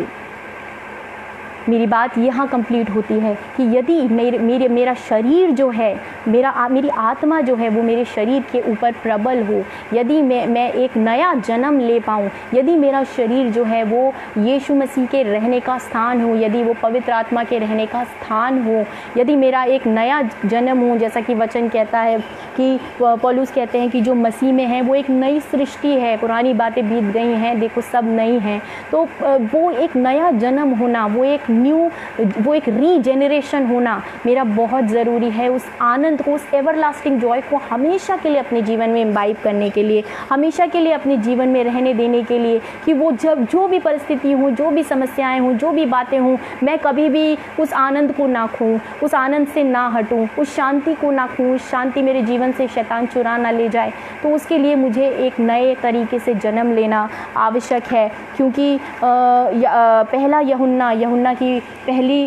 मेरी बात यहाँ कंप्लीट होती है कि यदि मेरा शरीर जो है, मेरी आत्मा जो है वो मेरे शरीर के ऊपर प्रबल हो, यदि मैं एक नया जन्म ले पाऊँ, यदि मेरा शरीर जो है वो यीशु मसीह के रहने का स्थान हो, यदि वो पवित्र आत्मा के रहने का स्थान हो, यदि मेरा एक नया जन्म हो, जैसा कि वचन कहता है कि पौलुस कहते हैं कि जो मसीह में है वो एक नई सृष्टि है, पुरानी बातें बीत गई हैं, देखो सब नई हैं। तो वो एक नया जन्म होना, वो एक रीजेनरेशन होना मेरा बहुत ज़रूरी है। उस आनंद को, उस एवरलास्टिंग जॉय को हमेशा के लिए अपने जीवन में इम्बाइब करने के लिए, हमेशा के लिए अपने जीवन में रहने देने के लिए, कि वो जब जो भी परिस्थिति हो, जो भी समस्याएं हों, जो भी बातें हों, मैं कभी भी उस आनंद को ना खोऊं, उस आनंद से ना हटूं, उस शांति को ना खोऊं, उस शांति मेरे जीवन से शैतान चुरा ना ले जाए। तो उसके लिए मुझे एक नए तरीके से जन्म लेना आवश्यक है, क्योंकि पहला यूहन्ना की पहली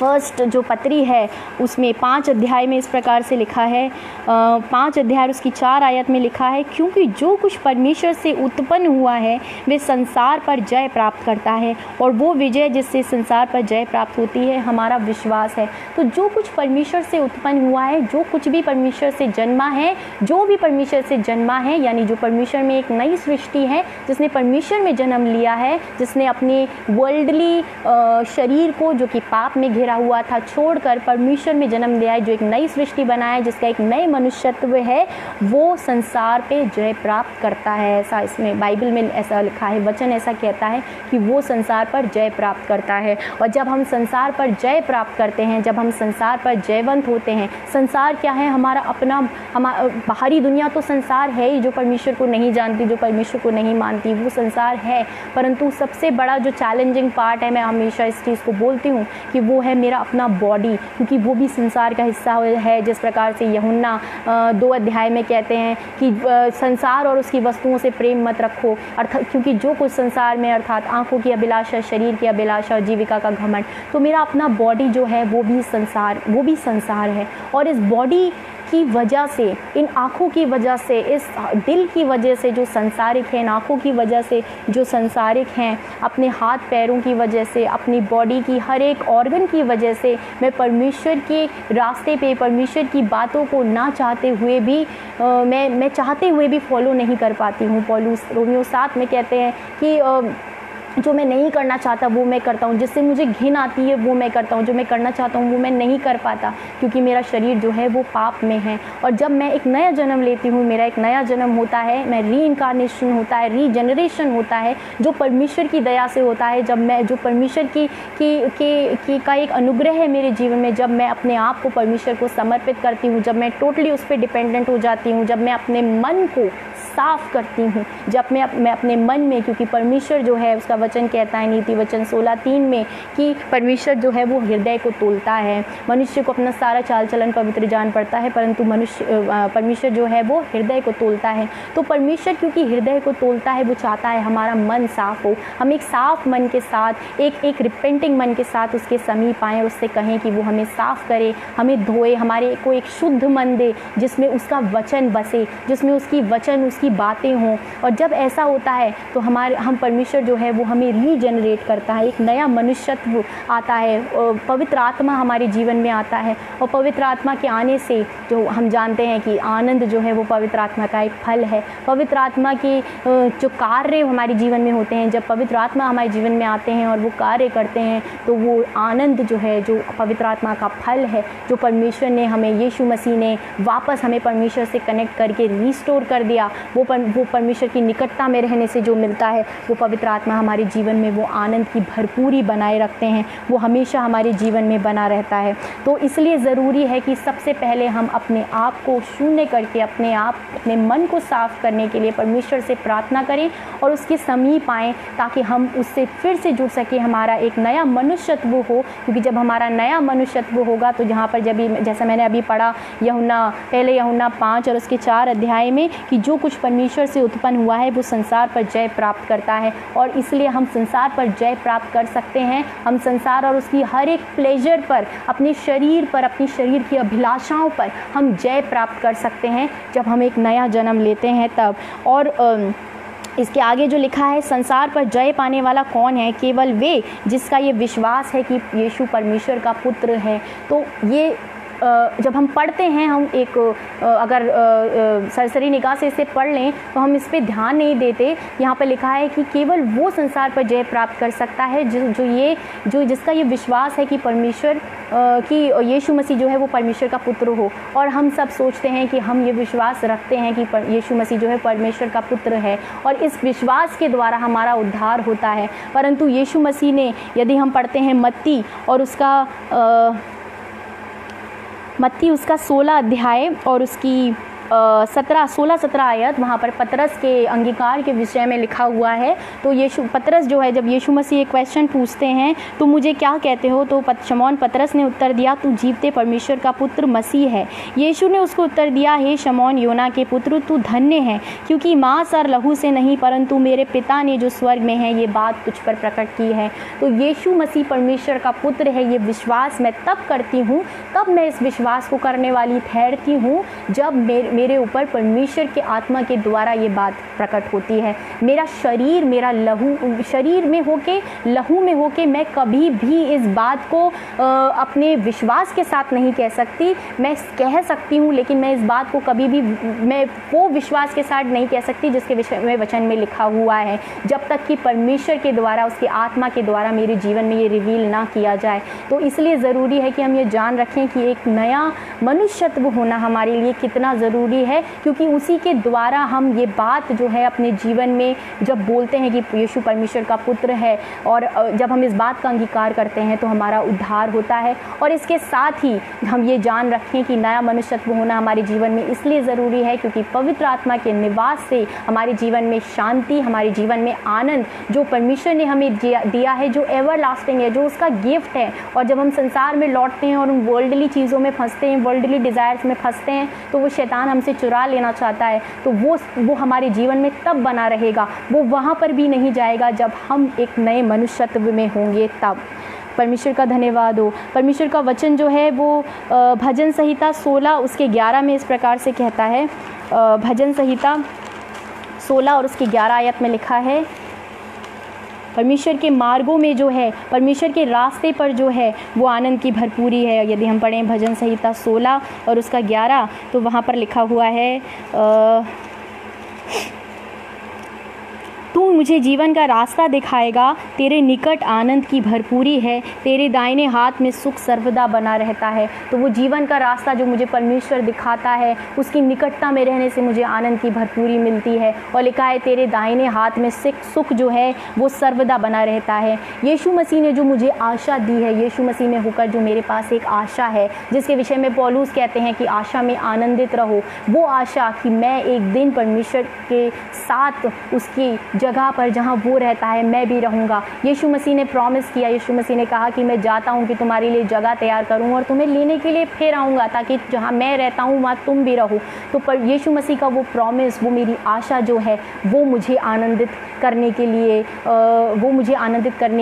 फर्स्ट जो पत्री है उसमें 5 अध्याय में इस प्रकार से लिखा है, 5 अध्याय उसकी 4 आयत में लिखा है, क्योंकि जो कुछ परमेश्वर से उत्पन्न हुआ है वे संसार पर जय प्राप्त करता है, और वो विजय जिससे संसार पर जय प्राप्त होती है हमारा विश्वास है। तो जो कुछ परमेश्वर से उत्पन्न हुआ है, जो कुछ भी परमेश्वर से जन्मा है, जो भी परमेश्वर से जन्मा है, यानी जो परमेश्वर में एक नई सृष्टि है, जिसने परमेश्वर में जन्म लिया है, जिसने अपने वर्ल्डली शरीर को जो कि पाप में घिरा हुआ था छोड़कर परमेश्वर में जन्म लिया है, जो एक नई सृष्टि बनाया है, जिसका एक नए मनुष्यत्व है, वो संसार पे जय प्राप्त करता है। ऐसा इसमें बाइबल में ऐसा लिखा है, वचन ऐसा कहता है कि वो संसार पर जय प्राप्त करता है। और जब हम संसार पर जय प्राप्त करते हैं, जब हम संसार पर जयवंत होते हैं, संसार क्या है? हमारा अपना बाहरी दुनिया तो संसार है ही, जो परमेश्वर को नहीं जानती, जो परमेश्वर को नहीं मानती, वो संसार है। परंतु सबसे बड़ा जो चैलेंजिंग पार्ट है, मैं हमेशा इस चीज़ को बोलती हूँ कि वो है मेरा अपना बॉडी, क्योंकि वो भी संसार का हिस्सा है। जिस प्रकार से यूहन्ना 2 अध्याय में कहते हैं कि संसार और उसकी वस्तुओं से प्रेम मत रखो, अर्थात क्योंकि जो कुछ संसार में, अर्थात आंखों की अभिलाषा, शरीर की अभिलाषा और जीविका का घमंड, तो मेरा अपना बॉडी जो है वो भी संसार है। और इस बॉडी की वजह से, इन आँखों की वजह से, इस दिल की वजह से जो संसारिक है, इन आँखों की वजह से जो संसारिक हैं, अपने हाथ पैरों की वजह से, अपनी बॉडी की हर एक ऑर्गन की वजह से मैं परमेश्वर के रास्ते पे, परमेश्वर की बातों को ना चाहते हुए भी मैं चाहते हुए भी फॉलो नहीं कर पाती हूँ। पौलुस रोमियो 7 में कहते हैं कि जो मैं नहीं करना चाहता वो मैं करता हूँ, जिससे मुझे घिन आती है वो मैं करता हूँ, जो मैं करना चाहता हूँ वो मैं नहीं कर पाता, क्योंकि मेरा शरीर जो है वो पाप में है। और जब मैं एक नया जन्म लेती हूँ, मेरा एक नया जन्म होता है, मैं रीइंकारनेशन होता है, रीजनरेशन होता है, जो परमेश्वर की दया से होता है, जब मैं जो परमेश्वर की का एक अनुग्रह है मेरे जीवन में, जब मैं अपने आप को परमेश्वर को समर्पित करती हूँ, जब मैं टोटली उस पर डिपेंडेंट हो जाती हूँ, जब मैं अपने मन को साफ करती हूँ, जब मैं अपने मन में, क्योंकि परमेश्वर जो है उसका वचन कहता है नीति वचन 16:3 में कि परमेश्वर जो है वो हृदय को तोलता है। मनुष्य को अपना सारा चाल चलन पवित्र जान पड़ता है, परंतु परमेश्वर जो है वो हृदय को तोलता है। तो परमेश्वर क्योंकि हृदय को तोलता है, वो चाहता है हमारा मन साफ हो, हम एक साफ मन के साथ, एक रिपेंटिंग मन के साथ उसके समीप आएँ, उससे कहें कि वो हमें साफ करे, हमें धोए, हमारे को एक शुद्ध मन दे जिसमें उसका वचन बसे, जिसमें उसकी वचन, उसकी बातें हों। और जब ऐसा होता है तो हम परमेश्वर जो है वो हमें रीजनरेट करता है, एक नया मनुष्यत्व आता है, पवित्र आत्मा हमारे जीवन में आता है। और पवित्र आत्मा के आने से जो हम जानते हैं कि आनंद जो है वो पवित्र आत्मा का एक फल है। पवित्र आत्मा के जो कार्य हमारे जीवन में होते हैं, जब पवित्र आत्मा हमारे जीवन में आते हैं और वो कार्य करते हैं, तो वो आनंद जो है, जो पवित्र आत्मा का फल है, जो परमेश्वर ने हमें, यीशु मसीह ने वापस हमें परमेश्वर से कनेक्ट करके रिस्टोर कर दिया, वो परमेश्वर की निकटता में रहने से जो मिलता है, वो पवित्र आत्मा हमारे जीवन में वो आनंद की भरपूरी बनाए रखते हैं, वो हमेशा हमारे जीवन में बना रहता है। तो इसलिए ज़रूरी है कि सबसे पहले हम अपने आप को शून्य करके अपने मन को साफ करने के लिए परमेश्वर से प्रार्थना करें और उसके समीप आएँ, ताकि हम उससे फिर से जुड़ सके, हमारा एक नया मनुष्यत्व हो। क्योंकि जब हमारा नया मनुष्यत्व होगा तो जहाँ पर जैसा मैंने अभी पढ़ा यूहन्ना 5 और उसके 4 अध्याय में, कि जो कुछ परमेश्वर से उत्पन्न हुआ है वो संसार पर जय प्राप्त करता है। और इसलिए हम संसार पर जय प्राप्त कर सकते हैं। हम संसार और उसकी हर एक प्लेजर पर, अपने शरीर पर, अपनी शरीर की अभिलाषाओं पर हम जय प्राप्त कर सकते हैं जब हम एक नया जन्म लेते हैं तब। और इसके आगे जो लिखा है, संसार पर जय पाने वाला कौन है? केवल वे जिसका ये विश्वास है कि यीशु परमेश्वर का पुत्र है। तो ये जब हम पढ़ते हैं, हम एक अगर सरसरी निगाह से इसे पढ़ लें तो हम इस पे ध्यान नहीं देते। यहाँ पर लिखा है कि केवल वो संसार पर जय प्राप्त कर सकता है जिसका ये विश्वास है कि परमेश्वर कि यीशु मसीह जो है वो परमेश्वर का पुत्र हो। और हम सब सोचते हैं कि हम ये विश्वास रखते हैं कि यीशु मसीह जो है परमेश्वर का पुत्र है और इस विश्वास के द्वारा हमारा उद्धार होता है। परंतु यीशु मसीह ने, यदि हम पढ़ते हैं मत्ती उसका 16 अध्याय और उसकी 16-17 आयत वहाँ पर पतरस के अंगीकार के विषय में लिखा हुआ है। तो पतरस जो है, जब यीशु मसीह एक क्वेश्चन पूछते हैं, तो मुझे क्या कहते हो, तो शमौन पतरस ने उत्तर दिया, तू जीवते परमेश्वर का पुत्र मसीह है। यीशु ने उसको उत्तर दिया, हे शमौन योना के पुत्र, तू धन्य है, क्योंकि मांस और लहू से नहीं परंतु मेरे पिता ने जो स्वर्ग में है ये बात तुझ पर प्रकट की है। तो यीशु मसीह परमेश्वर का पुत्र है, ये विश्वास मैं तब करती हूँ, तब मैं इस विश्वास को करने वाली ठहरती हूँ जब मेरे ऊपर परमेश्वर के आत्मा के द्वारा ये बात प्रकट होती है। मेरा शरीर, मेरा लहू, शरीर में होके, लहू में होके मैं कभी भी इस बात को अपने विश्वास के साथ नहीं कह सकती। मैं कह सकती हूँ, लेकिन मैं इस बात को कभी भी मैं वो विश्वास के साथ नहीं कह सकती जिसके विषय में वचन में लिखा हुआ है, जब तक कि परमेश्वर के द्वारा, उसके आत्मा के द्वारा मेरे जीवन में ये रिवील ना किया जाए। तो इसलिए ज़रूरी है कि हम ये जान रखें कि एक नया मनुष्यत्व होना हमारे लिए कितना ज़रूरी है, क्योंकि उसी के द्वारा हम ये बात जो है अपने जीवन में जब बोलते हैं कि यीशु परमेश्वर का पुत्र है, और जब हम इस बात का अंगीकार करते हैं तो हमारा उद्धार होता है। और इसके साथ ही हम ये जान रखें कि नया मनुष्यत्व होना हमारे जीवन में इसलिए ज़रूरी है क्योंकि पवित्र आत्मा के निवास से हमारे जीवन में शांति, हमारे जीवन में आनंद जो परमेश्वर ने हमें दिया है, जो एवर लास्टिंग है, जो उसका गिफ्ट है। और जब हम संसार में लौटते हैं और उन वर्ल्डली चीज़ों में फंसते हैं, वर्ल्डली डिज़ायर्स में फंसते हैं, तो वो शैतान हमसे चुरा लेना चाहता है। तो वो हमारे जीवन में तब बना रहेगा, वो वहाँ पर भी नहीं जाएगा जब हम एक नए मनुष्यत्व में होंगे तब। परमेश्वर का धन्यवाद हो। परमेश्वर का वचन जो है वो भजन संहिता 16 उसके 11 में इस प्रकार से कहता है। भजन संहिता 16 और उसकी 11 आयत में लिखा है, परमेश्वर के मार्गों में जो है, परमेश्वर के रास्ते पर जो है वो आनंद की भरपूरी है। यदि हम पढ़ें भजन संहिता 16 और उसका 11, तो वहाँ पर लिखा हुआ है, तू मुझे जीवन का रास्ता दिखाएगा, तेरे निकट आनंद की भरपूरी है, तेरे दाहिने हाथ में सुख सर्वदा बना रहता है। तो वो जीवन का रास्ता जो मुझे परमेश्वर दिखाता है, उसकी निकटता में रहने से मुझे आनंद की भरपूरी मिलती है। और लिखा है तेरे दाहिने हाथ में सुख जो है वो सर्वदा बना रहता है। यीशु मसीह ने जो मुझे आशा दी है, यीशु मसीह में होकर जो मेरे पास एक आशा है, जिसके विषय में पौलुस कहते हैं कि आशा में आनंदित रहो, वो आशा कि मैं एक दिन परमेश्वर के साथ उसकी जगह पर जहाँ वो रहता है मैं भी रहूँगा। यीशु मसीह ने प्रॉमिस किया, यीशु मसीह ने कहा कि मैं जाता हूँ कि तुम्हारे लिए जगह तैयार करूँ और तुम्हें लेने के लिए फिर आऊँगा, ताकि जहाँ मैं रहता हूँ वहाँ तुम भी रहो। तो पर यीशु मसीह का वो प्रॉमिस, वो मेरी आशा जो है वो मुझे आनंदित करने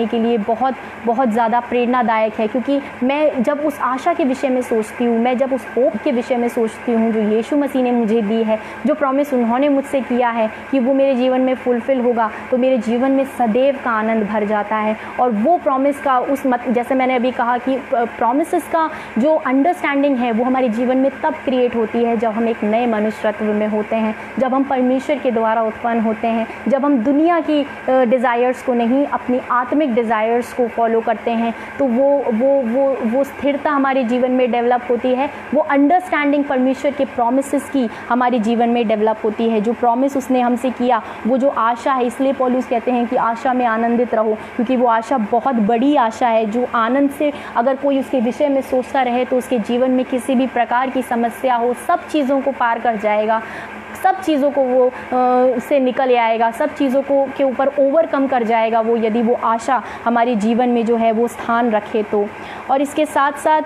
के लिए बहुत बहुत ज़्यादा प्रेरणादायक है। क्योंकि मैं जब उस आशा के विषय में सोचती हूँ, मैं जब उस होप के विषय में सोचती हूँ जो यीशु मसीह ने मुझे दी है, जो प्रॉमिस उन्होंने मुझसे किया है कि वो मेरे जीवन में फुलफिल होगा, तो मेरे जीवन में सदैव का आनंद भर जाता है। और वो प्रॉमिस का जैसे मैंने अभी कहा कि प्रॉमिसेस का जो अंडरस्टैंडिंग है वो हमारे जीवन में तब क्रिएट होती है जब हम एक नए मनुष्यत्व में होते हैं, जब हम परमेश्वर के द्वारा उत्पन्न होते हैं, जब हम दुनिया की डिज़ायर्स को नहीं, अपनी आत्मिक डिज़ायर्स को फॉलो करते हैं। तो वो स्थिरता हमारे जीवन में डेवलप होती है, वो अंडरस्टैंडिंग परमेश्वर के प्रॉमिसेस की हमारे जीवन में डेवलप होती है। जो प्रॉमिस उसने हमसे किया, वो जो आशा है, इसलिए पौलुस कहते हैं कि आशा में आनंदित रहो, क्योंकि वो आशा बहुत बड़ी आशा है। जो आनंद से अगर कोई उसके विषय में सोचता रहे तो उसके जीवन में किसी भी प्रकार की समस्या हो, सब चीज़ों को पार कर जाएगा, सब चीज़ों को वो से निकल आएगा, सब चीज़ों को के ऊपर ओवरकम कर जाएगा वो, यदि वो आशा हमारे जीवन में जो है वो स्थान रखे तो। और इसके साथ साथ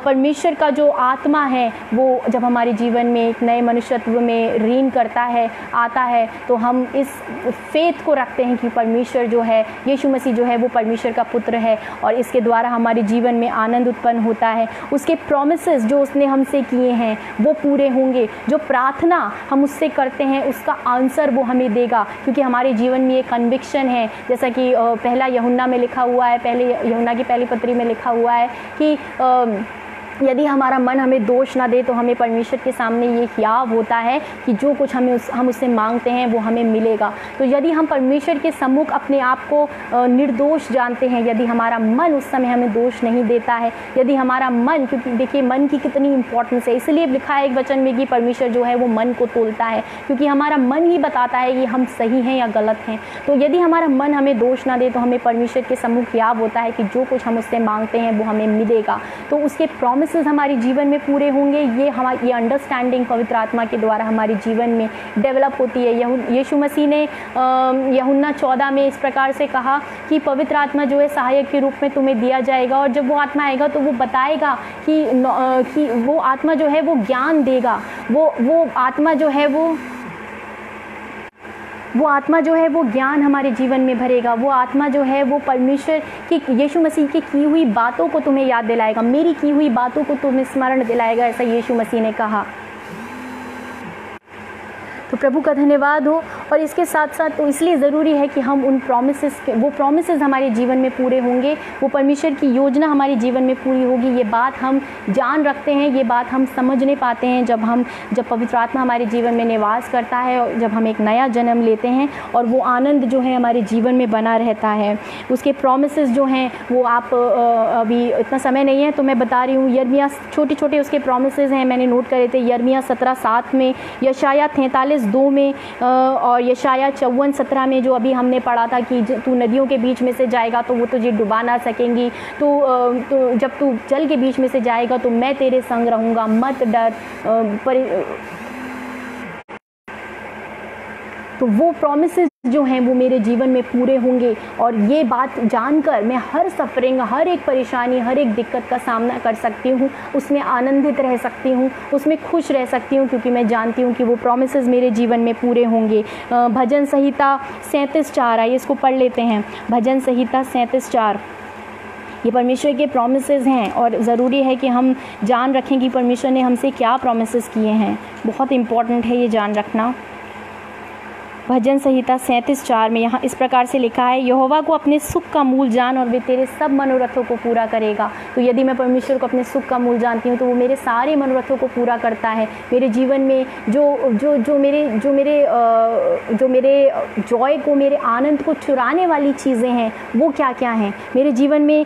परमेश्वर का जो आत्मा है वो जब हमारे जीवन में एक नए मनुष्यत्व में रीन करता है, आता है, तो हम इस फेथ को रखते हैं कि परमेश्वर जो है, यीशु मसीह जो है वो परमेश्वर का पुत्र है, और इसके द्वारा हमारे जीवन में आनंद उत्पन्न होता है। उसके प्रॉमिसेस जो उसने हमसे किए हैं वो पूरे होंगे। जो प्रार्थना हम उससे करते हैं उसका आंसर वो हमें देगा, क्योंकि हमारे जीवन में ये कन्विक्शन है, जैसा कि पहला यूहन्ना में लिखा हुआ है, पहले यूहन्ना की पहली पत्री में लिखा हुआ है कि यदि हमारा मन हमें दोष ना दे तो हमें परमेश्वर के सामने ये हियाव होता है कि जो कुछ हम उससे मांगते हैं वो हमें मिलेगा। तो यदि हम परमेश्वर के सम्मुख अपने आप को निर्दोष जानते हैं, यदि हमारा मन उस समय हमें दोष नहीं देता है, यदि हमारा मन, क्योंकि देखिए मन की कितनी इंपॉर्टेंस है, इसलिए लिखा है एक वचन में कि परमेश्वर जो है वो मन को तोलता है, क्योंकि हमारा मन ही बताता है कि हम सही हैं या गलत हैं। तो यदि हमारा मन हमें दोष ना दे तो हमें परमेश्वर के सम्मुख हियाव होता है कि जो कुछ हम उससे मांगते हैं वो हमें मिलेगा। तो उसके प्रॉमिस प्रॉमिसेस हमारे जीवन में पूरे होंगे, ये अंडरस्टैंडिंग पवित्र आत्मा के द्वारा हमारे जीवन में डेवलप होती है। यीशु मसीह ने यूहन्ना 14 में इस प्रकार से कहा कि पवित्र आत्मा जो है सहायक के रूप में तुम्हें दिया जाएगा, और जब वो आत्मा आएगा तो वो बताएगा कि वो आत्मा जो है वो ज्ञान देगा, वो आत्मा जो है वो आत्मा जो है वो ज्ञान हमारे जीवन में भरेगा। वो आत्मा जो है वो परमेश्वर की, यीशु मसीह की हुई बातों को तुम्हें याद दिलाएगा, मेरी की हुई बातों को तुम्हें स्मरण दिलाएगा, ऐसा यीशु मसीह ने कहा। तो प्रभु का धन्यवाद हो। और इसके साथ साथ तो इसलिए ज़रूरी है कि हम उन वो प्रॉमिसेस हमारे जीवन में पूरे होंगे, वो परमेश्वर की योजना हमारे जीवन में पूरी होगी। ये बात हम जान रखते हैं, ये बात हम समझने पाते हैं जब पवित्र आत्मा हमारे जीवन में निवास करता है, और जब हम एक नया जन्म लेते हैं और वो आनंद जो है हमारे जीवन में बना रहता है। उसके प्रॉमिसेस जो हैं वो आप अभी इतना समय नहीं है तो मैं बता रही हूँ। यिर्मयाह छोटे उसके प्रॉमिसेस हैं, मैंने नोट करे थे। यिर्मयाह 17:7 में, यशायाह 43:2 में, और यशायाह 54:17 में जो अभी हमने पढ़ा था कि तू नदियों के बीच में से जाएगा तो वो तुझे डुबा ना सकेंगी, तो जब तू जल के बीच में से जाएगा तो मैं तेरे संग रहूँगा, मत डर। तो वो प्रॉमिसेस जो हैं वो मेरे जीवन में पूरे होंगे, और ये बात जानकर मैं हर सफरिंग, हर एक परेशानी, हर एक दिक्कत का सामना कर सकती हूँ, उसमें आनंदित रह सकती हूँ, उसमें खुश रह सकती हूँ, क्योंकि मैं जानती हूँ कि वो प्रॉमिसेस मेरे जीवन में पूरे होंगे। भजन संहिता 37:4, आइए इसको पढ़ लेते हैं। भजन संहिता 37:4, ये परमेश्वर के प्रॉमिसेस हैं, और ज़रूरी है कि हम जान रखें कि परमेश्वर ने हमसे क्या प्रॉमिसेस किए हैं। बहुत इम्पॉर्टेंट है ये जान रखना। भजन संहिता 37:4 में यहाँ इस प्रकार से लिखा है, यहोवा को अपने सुख का मूल जान और वे तेरे सब मनोरथों को पूरा करेगा। तो यदि मैं परमेश्वर को अपने सुख का मूल जानती हूँ तो वो मेरे सारे मनोरथों को पूरा करता है। मेरे जीवन में जो मेरे जॉय को, मेरे आनंद को चुराने वाली चीज़ें हैं वो क्या क्या हैं मेरे जीवन में।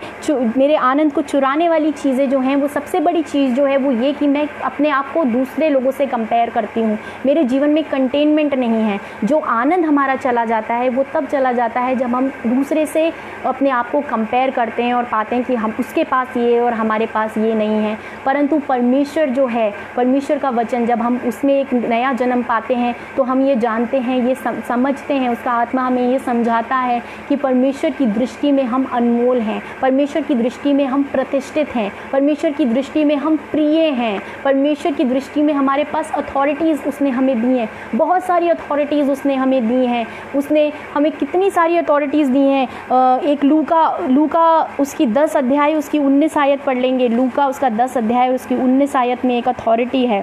मेरे आनंद को चुराने वाली चीज़ें जो हैं वो सबसे बड़ी चीज़ जो है वो ये कि मैं अपने आप को दूसरे लोगों से कंपेयर करती हूँ। मेरे जीवन में कंटेनमेंट नहीं है। जो आनंद हमारा चला जाता है वो तब चला जाता है जब हम दूसरे से अपने आप को कंपेयर करते हैं और पाते हैं कि हम उसके पास ये और हमारे पास ये नहीं है। परंतु परमेश्वर जो है, परमेश्वर का वचन, जब हम उसमें एक नया जन्म पाते हैं तो हम ये जानते हैं, ये समझते हैं, उसका आत्मा हमें ये समझाता है कि परमेश्वर की दृष्टि में हम अनमोल हैं, परमेश्वर की दृष्टि में हम प्रतिष्ठित हैं, परमेश्वर की दृष्टि में हम प्रिय हैं, परमेश्वर की दृष्टि में हमारे पास अथॉरिटीज़ उसने हमें दी हैं। बहुत सारी अथॉरिटीज़ उसने हमें दी हैं। उसने हमें कितनी सारी अथॉरिटीज़ दी हैं। एक लूका उसकी 10 अध्याय उसकी 19 आयत पढ़ लेंगे। लूका उसका 10 अध्याय उसकी 19 आयत में एक अथॉरिटी है,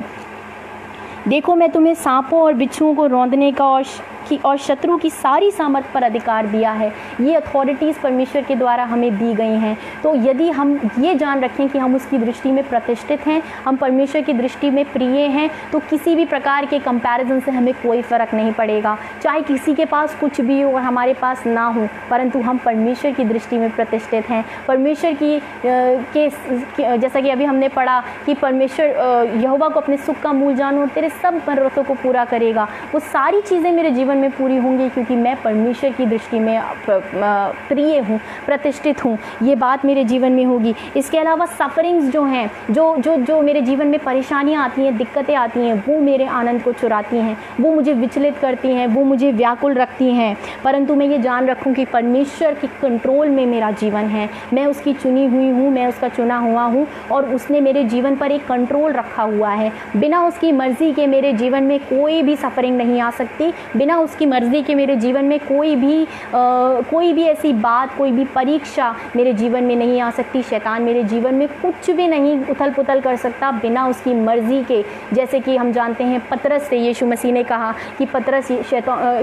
देखो मैं तुम्हें सांपों और बिच्छुओं को रौंदने का और शत्रु की सारी सामर्थ पर अधिकार दिया है। ये अथॉरिटीज़ परमेश्वर के द्वारा हमें दी गई हैं। तो यदि हम ये जान रखें कि हम उसकी दृष्टि में प्रतिष्ठित हैं, हम परमेश्वर की दृष्टि में प्रिय हैं, तो किसी भी प्रकार के कंपैरिजन से हमें कोई फ़र्क नहीं पड़ेगा। चाहे किसी के पास कुछ भी हो और हमारे पास ना हो, परंतु हम परमेश्वर की दृष्टि में प्रतिष्ठित हैं। परमेश्वर की जैसा कि अभी हमने पढ़ा कि परमेश्वर यहोवा को अपने सुख का मूल जानो और तेरे सब मनोरथों को पूरा करेगा। वो सारी चीज़ें मेरे जीवन में पूरी होंगी क्योंकि मैं परमेश्वर की दृष्टि में प्रिय हूँ, प्रतिष्ठित हूँ। ये बात मेरे जीवन में होगी। इसके अलावा सफरिंग्स जो हैं, जो मेरे जीवन में परेशानियाँ आती हैं, दिक्कतें आती हैं, वो मेरे आनंद को चुराती हैं, वो मुझे विचलित करती हैं, वो मुझे व्याकुल रखती हैं। परंतु मैं ये जान रखूँ कि परमेश्वर के कंट्रोल में मेरा जीवन है। मैं उसकी चुनी हुई हूँ, मैं उसका चुना हुआ हूँ, और उसने मेरे जीवन पर एक कंट्रोल रखा हुआ है। बिना उसकी मर्ज़ी के मेरे जीवन में कोई भी सफरिंग नहीं आ सकती। बिना उसकी मर्ज़ी के मेरे जीवन में कोई भी ऐसी बात, कोई भी परीक्षा मेरे जीवन में नहीं आ सकती। शैतान मेरे जीवन में कुछ भी नहीं उथल पुथल कर सकता बिना उसकी मर्ज़ी के। जैसे कि हम जानते हैं पतरस से यीशु मसीह ने कहा कि पतरस,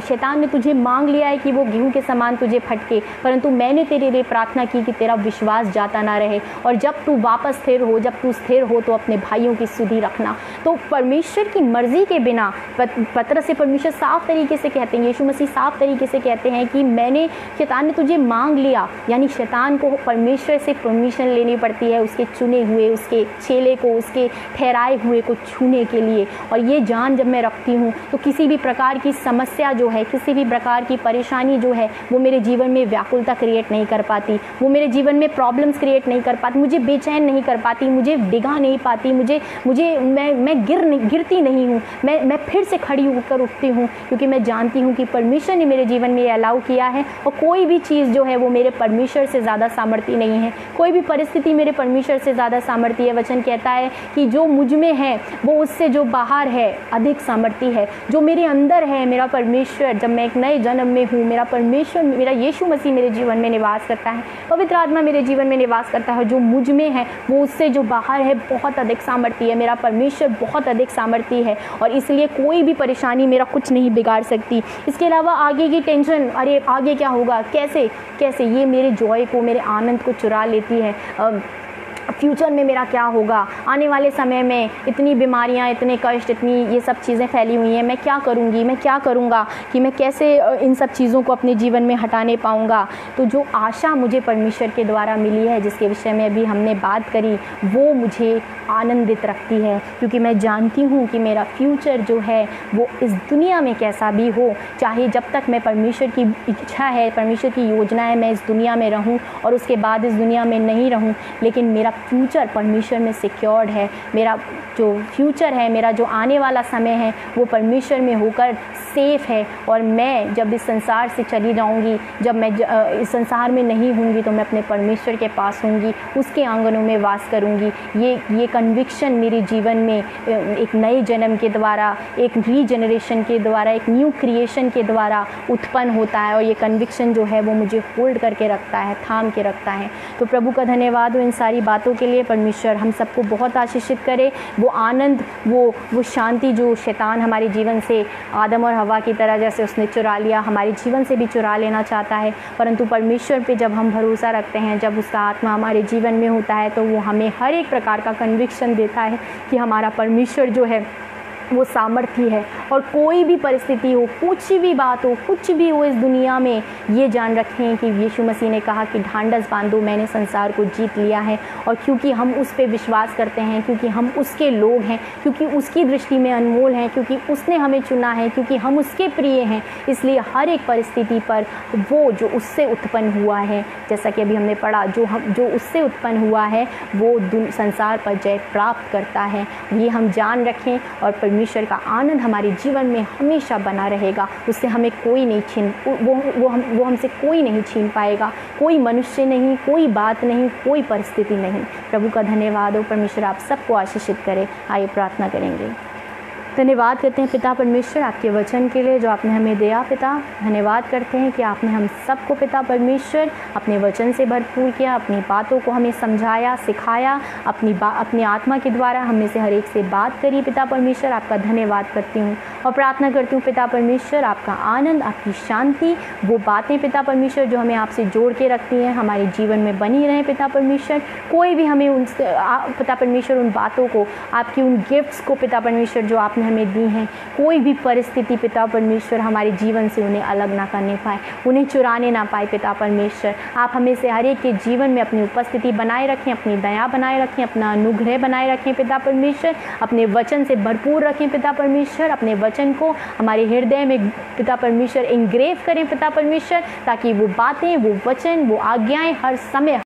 शैतान ने तुझे मांग लिया है कि वो गेहूं के समान तुझे फटके, परंतु मैंने तेरे लिए प्रार्थना की कि तेरा विश्वास जाता ना रहे, और जब तू वापस जब तू स्थिर हो तो अपने भाइयों की सुधि रखना। तो परमेश्वर की मर्ज़ी के बिना, पतरस से परमेश्वर साफ तरीके से कहते हैं, यीशु मसीह साफ तरीके से कहते हैं कि शैतान ने तुझे मांग लिया, यानी शैतान को परमेश्वर से परमिशन लेनी पड़ती है उसके चुने हुए, उसके चेले को, उसके ठहराए हुए को छूने के लिए। और ये जान जब मैं रखती हूँ तो किसी भी प्रकार की समस्या जो है, किसी भी प्रकार की परेशानी जो है वो मेरे जीवन में व्याकुलता क्रिएट नहीं कर पाती, वो मेरे जीवन में प्रॉब्लम्स क्रिएट नहीं कर पाती, मुझे बेचैन नहीं कर पाती, मुझे डिगा नहीं पाती, मैं गिरती नहीं हूँ, मैं फिर से खड़ी होकर उठती हूँ, क्योंकि मैं जानती हूँ कि परमेश्वर ने मेरे जीवन में अलाउ किया है। और कोई भी चीज़ जो है वो मेरे परमेश्वर से ज़्यादा सामर्थ्य नहीं है, कोई भी परिस्थिति मेरे परमेश्वर से ज़्यादा सामर्थ्य है। वचन कहता है कि जो मुझ में है वो उससे जो बाहर है अधिक सामर्थ्य है। जो मेरे अंदर है, मेरा परमेश्वर, जब मैं एक नए जन्म में हूँ, मेरा परमेश्वर, मेरा यीशु मसीह मेरे जीवन में निवास करता है, पवित्र आत्मा मेरे जीवन में निवास करता है। जो मुझ में है वो उससे जो बाहर है बहुत अधिक सामर्थ्य है। मेरा परमेश्वर बहुत अधिक सामर्थ्य है और इसलिए कोई भी परेशानी मेरा कुछ नहीं बिगाड़ सकती। इसके अलावा आगे की टेंशन, अरे आगे क्या होगा, कैसे ये मेरे जॉय को, मेरे आनंद को चुरा लेती है। फ्यूचर में मेरा क्या होगा, आने वाले समय में इतनी बीमारियां, इतने कष्ट, इतनी ये सब चीज़ें फैली हुई हैं, मैं क्या करूँगी, मैं क्या करूँगा, कि मैं कैसे इन सब चीज़ों को अपने जीवन में हटाने पाऊँगा। तो जो आशा मुझे परमेश्वर के द्वारा मिली है, जिसके विषय में अभी हमने बात करी, वो मुझे आनंदित रखती है, क्योंकि मैं जानती हूँ कि मेरा फ्यूचर जो है वो इस दुनिया में कैसा भी हो, चाहे जब तक मैं परमेश्वर की इच्छा है, परमेश्वर की योजना है, मैं इस दुनिया में रहूँ और उसके बाद इस दुनिया में नहीं रहूँ, लेकिन मेरा फ्यूचर परमेश्वर में सिक्योर्ड है। मेरा जो फ्यूचर है, मेरा जो आने वाला समय है वो परमेश्वर में होकर सेफ है। और मैं जब इस संसार से चली जाऊंगी, जब मैं इस संसार में नहीं होंगी, तो मैं अपने परमेश्वर के पास होंगी, उसके आंगनों में वास करूंगी। ये कन्विक्शन मेरे जीवन में एक नए जन्म के द्वारा, एक रीजनरेशन के द्वारा, एक न्यू क्रिएशन के द्वारा उत्पन्न होता है। और ये कन्विक्शन जो है वो मुझे होल्ड करके रखता है, थाम के रखता है। तो प्रभु का धन्यवाद हो इन सारी बातों के लिए। परमेश्वर हम सबको बहुत आशीषित करे। वो आनंद, वो शांति जो शैतान हमारे जीवन से आदम और हवा की तरह जैसे उसने चुरा लिया, हमारे जीवन से भी चुरा लेना चाहता है, परंतु परमेश्वर पे जब हम भरोसा रखते हैं, जब उसका आत्मा हमारे जीवन में होता है, तो वो हमें हर एक प्रकार का कन्विक्शन देता है कि हमारा परमेश्वर जो है वो सामर्थ्य है। और कोई भी परिस्थिति हो, कुछ भी बात हो, कुछ भी हो इस दुनिया में, ये जान रखें कि यीशु मसीह ने कहा कि ढांढस बांधो, मैंने संसार को जीत लिया है। और क्योंकि हम उस पे विश्वास करते हैं, क्योंकि हम उसके लोग हैं, क्योंकि उसकी दृष्टि में अनमोल हैं, क्योंकि उसने हमें चुना है, क्योंकि हम उसके प्रिय हैं, इसलिए हर एक परिस्थिति पर वो जो उससे उत्पन्न हुआ है, जैसा कि अभी हमने पढ़ा, जो उससे उत्पन्न हुआ है वो संसार पर जय प्राप्त करता है। ये हम जान रखें और परमेश्वर का आनंद हमारे जीवन में हमेशा बना रहेगा। उससे हमें कोई नहीं वो हमसे कोई नहीं छीन पाएगा, कोई मनुष्य नहीं, कोई बात नहीं, कोई परिस्थिति नहीं। प्रभु का धन्यवाद हो। परमेश्वर आप सबको आशीषित करे। आइए प्रार्थना करेंगे। धन्यवाद करते हैं पिता परमेश्वर आपके वचन के लिए जो आपने हमें दिया। पिता धन्यवाद करते हैं कि आपने हम सबको पिता परमेश्वर अपने वचन से भरपूर किया, अपनी बातों को हमें समझाया, सिखाया, अपनी आत्मा के द्वारा हमें से हर एक से बात करी। पिता परमेश्वर आपका धन्यवाद करती हूँ और प्रार्थना करती हूँ पिता परमेश्वर आपका आनंद, आपकी शांति, वो बातें पिता परमेश्वर जो हमें आपसे जोड़ के रखती हैं हमारे जीवन में बनी रहें। पिता परमेश्वर कोई भी हमें उनसे पिता परमेश्वर उन बातों को, आपकी उन गिफ्ट्स को पिता परमेश्वर जो आपने हमें दी हैं, कोई भी परिस्थिति पिता परमेश्वर हमारे जीवन से उन्हें अलग ना करने पाए, उन्हें चुराने ना पाए। पिता परमेश्वर आप हमें से हर एक के जीवन में अपनी उपस्थिति बनाए रखें, अपनी दया बनाए रखें, अपना अनुग्रह बनाए रखें। पिता परमेश्वर अपने वचन से भरपूर रखें। पिता परमेश्वर अपने वचन को हमारे हृदय में पिता परमेश्वर इंग्रेव करें। पिता परमेश्वर ताकि वो बातें, वो वचन, वो आज्ञाएं हर समय